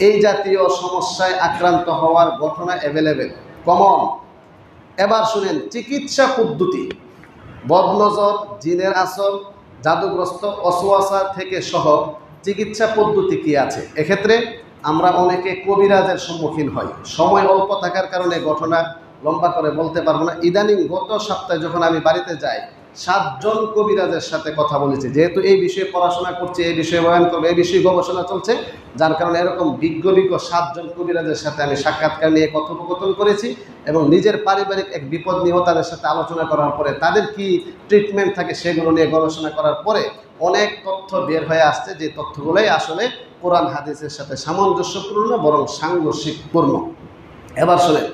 এই জাতীয় সমস্যায় আক্রান্ত হওয়ার ঘটনা অ্যাভেলেবেল, কমন। এবার শুনেন চিকিৎসা পদ্ধতি, বদনজর, জিনের আসর, জাদুগ্রস্ত, অসওয়াসা থেকে সহ চিকিৎসা পদ্ধতি কি আছে। এক্ষেত্রে আমরা অনেকে কবিরাজের সম্মুখীন হই। সময় অল্প থাকার কারণে ঘটনা লম্বা করে বলতে পারবো না। ইদানিং গত সপ্তাহে যখন আমি বাড়িতে যাই, 7 জন কবিরাজের সাথে কথা বলেছি। যেহেতু এই বিষয়ে পড়াশোনা করছি, এই বিষয়ে বয়ান করবো, এই বিষয়ে গবেষণা চলছে, যার কারণে এরকম বিজ্ঞ 7 জন কবিরাজের সাথে আমি সাক্ষাৎকার নিয়ে কথোপকথন করেছি এবং নিজের পারিবারিক এক বিপদ নিয়েও তাদের সাথে আলোচনা করার পরে তাদের কি ট্রিটমেন্ট থাকে সেগুলো নিয়ে গবেষণা করার পরে অনেক তথ্য বের হয়ে আসছে, যে তথ্যগুলোই আসলে কোরআন হাদিসের সাথে সামঞ্জস্যপূর্ণ, বরং সাংঘর্ষিকপূর্ণ। এবার শুনেন,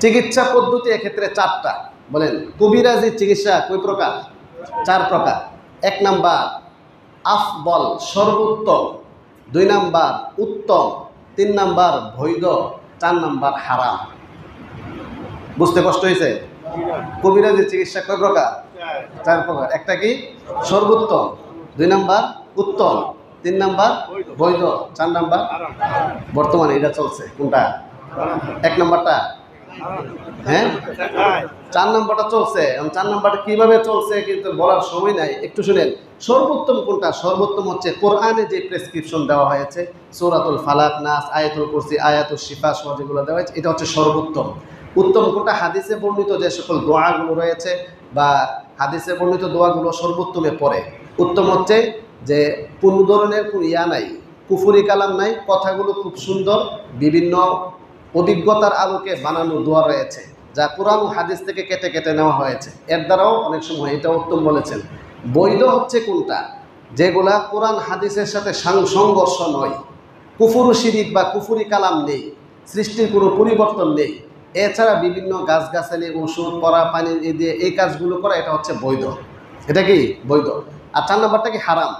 চিকিৎসা পদ্ধতি এক্ষেত্রে 4টা। বলেন, কবিরাজি চিকিৎসা কয় প্রকার? 4 প্রকার। 1 নাম্বার আফদল, সর্বোত্তম। 2 নাম্বার উত্তম। 3 নাম্বার বৈধ। 4 নাম্বার হারাম। বুঝতে কষ্ট হয়েছে? কবিরাজি চিকিৎসা কয় প্রকার? 4 প্রকার। একটা কি? সর্বোত্তম। 2 নাম্বার উত্তম। 3 নাম্বার বৈধ। 4 নাম্বার বর্তমানে এটা চলছে। কোনটা? 1 নাম্বারটা? হ্যাঁ, 4 নাম্বারটা চলছে। 4 নাম্বারটা কিভাবে চলছে কিন্তু বলার সময় নাই, একটু শুনেন। সর্বোত্তম কোনটা? সর্বোত্তম হচ্ছে কোরআনে যে প্রেসক্রিপশন দেওয়া হয়েছে, সূরাতুল ফালাক, নাস, আয়াতুল কুরসি, আয়াতুল শিফা সহ যেগুলো দেওয়া হয়েছে, এটা হচ্ছে সর্বোত্তম। উত্তম কোনটা? হাদিসে বর্ণিত যে সকল দোয়াগুলো রয়েছে বা হাদিসে বর্ণিত দোয়াগুলো সর্বোত্তমে পড়ে। উত্তম হচ্ছে যে কোনো ধরনের কোনো নাই, কুফরি কালাম নাই, কথাগুলো খুব সুন্দর, বিভিন্ন অভিজ্ঞতার আলোকে বানানো দোয়া রয়েছে, যা কোরআন ও হাদিস থেকে কেটে কেটে নেওয়া হয়েছে। এর দ্বারাও অনেক সময় এটা উত্তম বলেছেন। বৈধ হচ্ছে কোনটা? যেগুলা কোরআন হাদিসের সাথে সংঘর্ষ নয়, কুফুরু শিরিক বা কুফুরি কালাম নেই, সৃষ্টির কোনো পরিবর্তন নেই, এছাড়া বিভিন্ন গাছগাছালি, ওষুধ, পরা পানি দিয়ে এই কাজগুলো করা, এটা হচ্ছে বৈধ। এটা কি? বৈধ। আর 4 নাম্বারটা কি হারাম।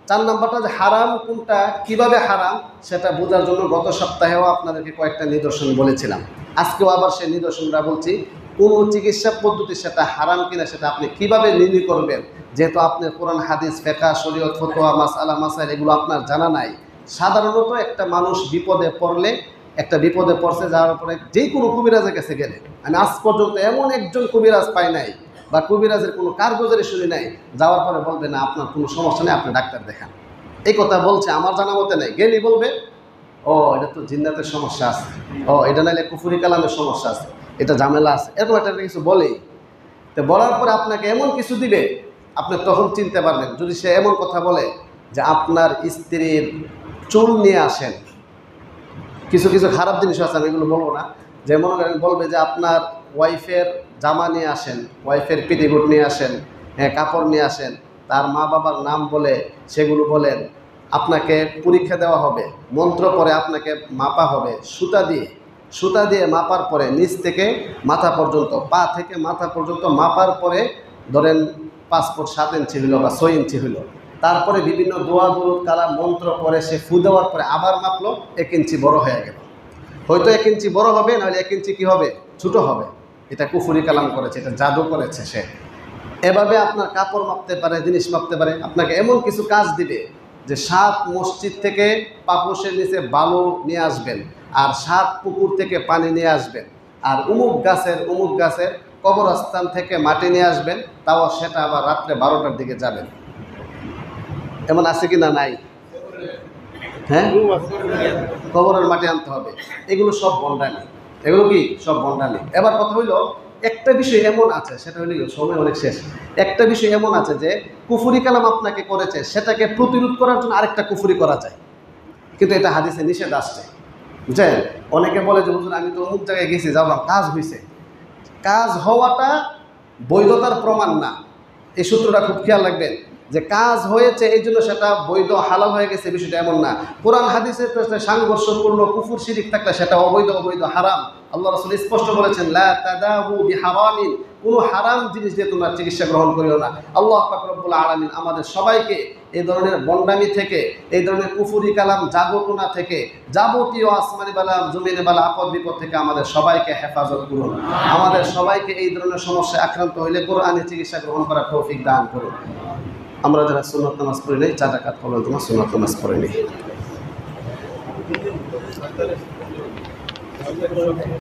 4 নাম্বারটা যে হারাম কোনটা, কিভাবে হারাম সেটা বোঝার জন্য গত সপ্তাহেও আপনাদেরকে কয়েকটা নিদর্শন বলেছিলাম। আজকেও আবার সেই নিদর্শনটা বলছি। কোন চিকিৎসা পদ্ধতি সেটা হারাম কিনা সেটা আপনি কিভাবে নির্ণয় করবেন, যেহেতু আপনার কোরআন হাদিস ফিকহ শরীয়ত ফতোয়া মাসআলা মাসাইল এগুলো আপনার জানা নাই। সাধারণত একটা মানুষ বিপদে পড়লে, একটা বিপদে পড়ছে যাওয়ার পরে যে কোনো কবিরাজের কাছে গেলে, আমি আজ পর্যন্ত এমন একজন কবিরাজ পাই নাই বা কবিরাজের কোনো কারগুজারি শুনি নাই যাওয়ার পরে বলবে না আপনার কোনো সমস্যা নেই, আপনি ডাক্তার দেখান। এই কথা বলছে আমার জানা মতে নাই। গেলেই বলবে ও এটা তো জিন্নাতের সমস্যা আছে, ও এটা নাইলে কুফরি কালামের সমস্যা আছে, এটা ঝামেলা আছে, এরকম একটা কিছু বলেই। তো বলার পরে আপনাকে এমন কিছু দিবে আপনি তখন চিনতে পারবেন। যদি সে এমন কথা বলে যে আপনার স্ত্রীর চুল নিয়ে আসেন, কিছু কিছু খারাপ জিনিস আছে আমি এগুলো বলবো না, যেমন বলবে যে আপনার ওয়াইফের জামা নিয়ে আসেন, ওয়াইফের পেটিকোট নিয়ে আসেন, হ্যাঁ কাপড় নিয়ে আসেন, তার মা বাবার নাম বলে সেগুলো বলেন, আপনাকে পরীক্ষা দেওয়া হবে, মন্ত্র পরে আপনাকে মাপা হবে সুতা দিয়ে মাপার পরে নিচ থেকে মাথা পর্যন্ত, পা থেকে মাথা পর্যন্ত মাপার পরে ধরেন 5 ফুট 7 ইঞ্চি হইল বা 6 ইঞ্চি হইল, তারপরে বিভিন্ন দোয়া দুরুদ কালাম মন্ত্র পরে সে ফু দেওয়ার পরে আবার মাপলো 1 ইঞ্চি বড় হয়ে গেল। হয়তো 1 ইঞ্চি বড় হবে, নাহলে 1 ইঞ্চি কী হবে, ছোটো হবে। এটা কুফরি কালাম করেছে, এটা জাদু করেছে সে। এভাবে আপনার কাপড় মাপতে পারে, জিনিস মাপতে পারে। আপনাকে এমন কিছু কাজ দিবে যে 7 মসজিদ থেকে পাপোশের নিচে বালু নিয়ে আসবেন, আর 7 পুকুর থেকে পানি নিয়ে আসবেন, আর অমুক গাছের কবরস্থান থেকে মাটি নিয়ে আসবেন, তাও সেটা আবার রাত্রে 12টার দিকে যাবেন। এমন আছে কি না? নাই। হ্যাঁ, কবরের মাটি আনতে হবে। এগুলো সব বন্ডানি, এগুলো কি সব বন্ডানি। এবার কথা হইল একটা বিষয় এমন আছে, সেটা হইল সময় অনেক শেষ। একটা বিষয় এমন আছে যে কুফরি কালাম আপনাকে করেছে, সেটাকে প্রতিরোধ করার জন্য আরেকটা কুফরি করা যায়, কিন্তু এটা হাদিসে নিষেধ আসছে, বুঝছেন। অনেকে বলে যে হুজুর আমি তো অমুক জায়গায় গেছি, যাওয়ার কাজ হয়েছে। কাজ হওয়াটা বৈধতার প্রমাণ না, এই সূত্রটা খুব খেয়াল রাখবেন, যে কাজ হয়েছে এই জন্য সেটা বৈধ হালাল হয়ে গেছে, বিষয়টা এমন না। কোরআন হাদিসের সাংঘর্ষপূর্ণ কুফর শিরিক থাকলে সেটা অবৈধ হারাম। আল্লাহ রাসূল স্পষ্ট বলেছেন লা তাদাহু বিহারামিন, কোনো হারাম জিনিস দিয়ে তোমরা চিকিৎসা গ্রহণ করিও না। আল্লাহ পাক রব্বুল আলামিন আমাদের সবাইকে এই ধরনের বন্ডামি থেকে, এই ধরনের কুফরি কালাম জাদুটোনা থেকে, যাবতীয় আসমানি বালা জমিনে বালা আপদ বিপদ থেকে আমাদের সবাইকে হেফাজত করুন। আমাদের সবাইকে এই ধরনের সমস্যায় আক্রান্ত হইলে কোরআনের চিকিৎসা গ্রহণ করার তৌফিক দান করুন। আমরা যারা সুন্নাত নামাজ পড়ি নাই, 4 রাকাত পড়লে তোমার সুন্নাত নামাজ পড়ি নি।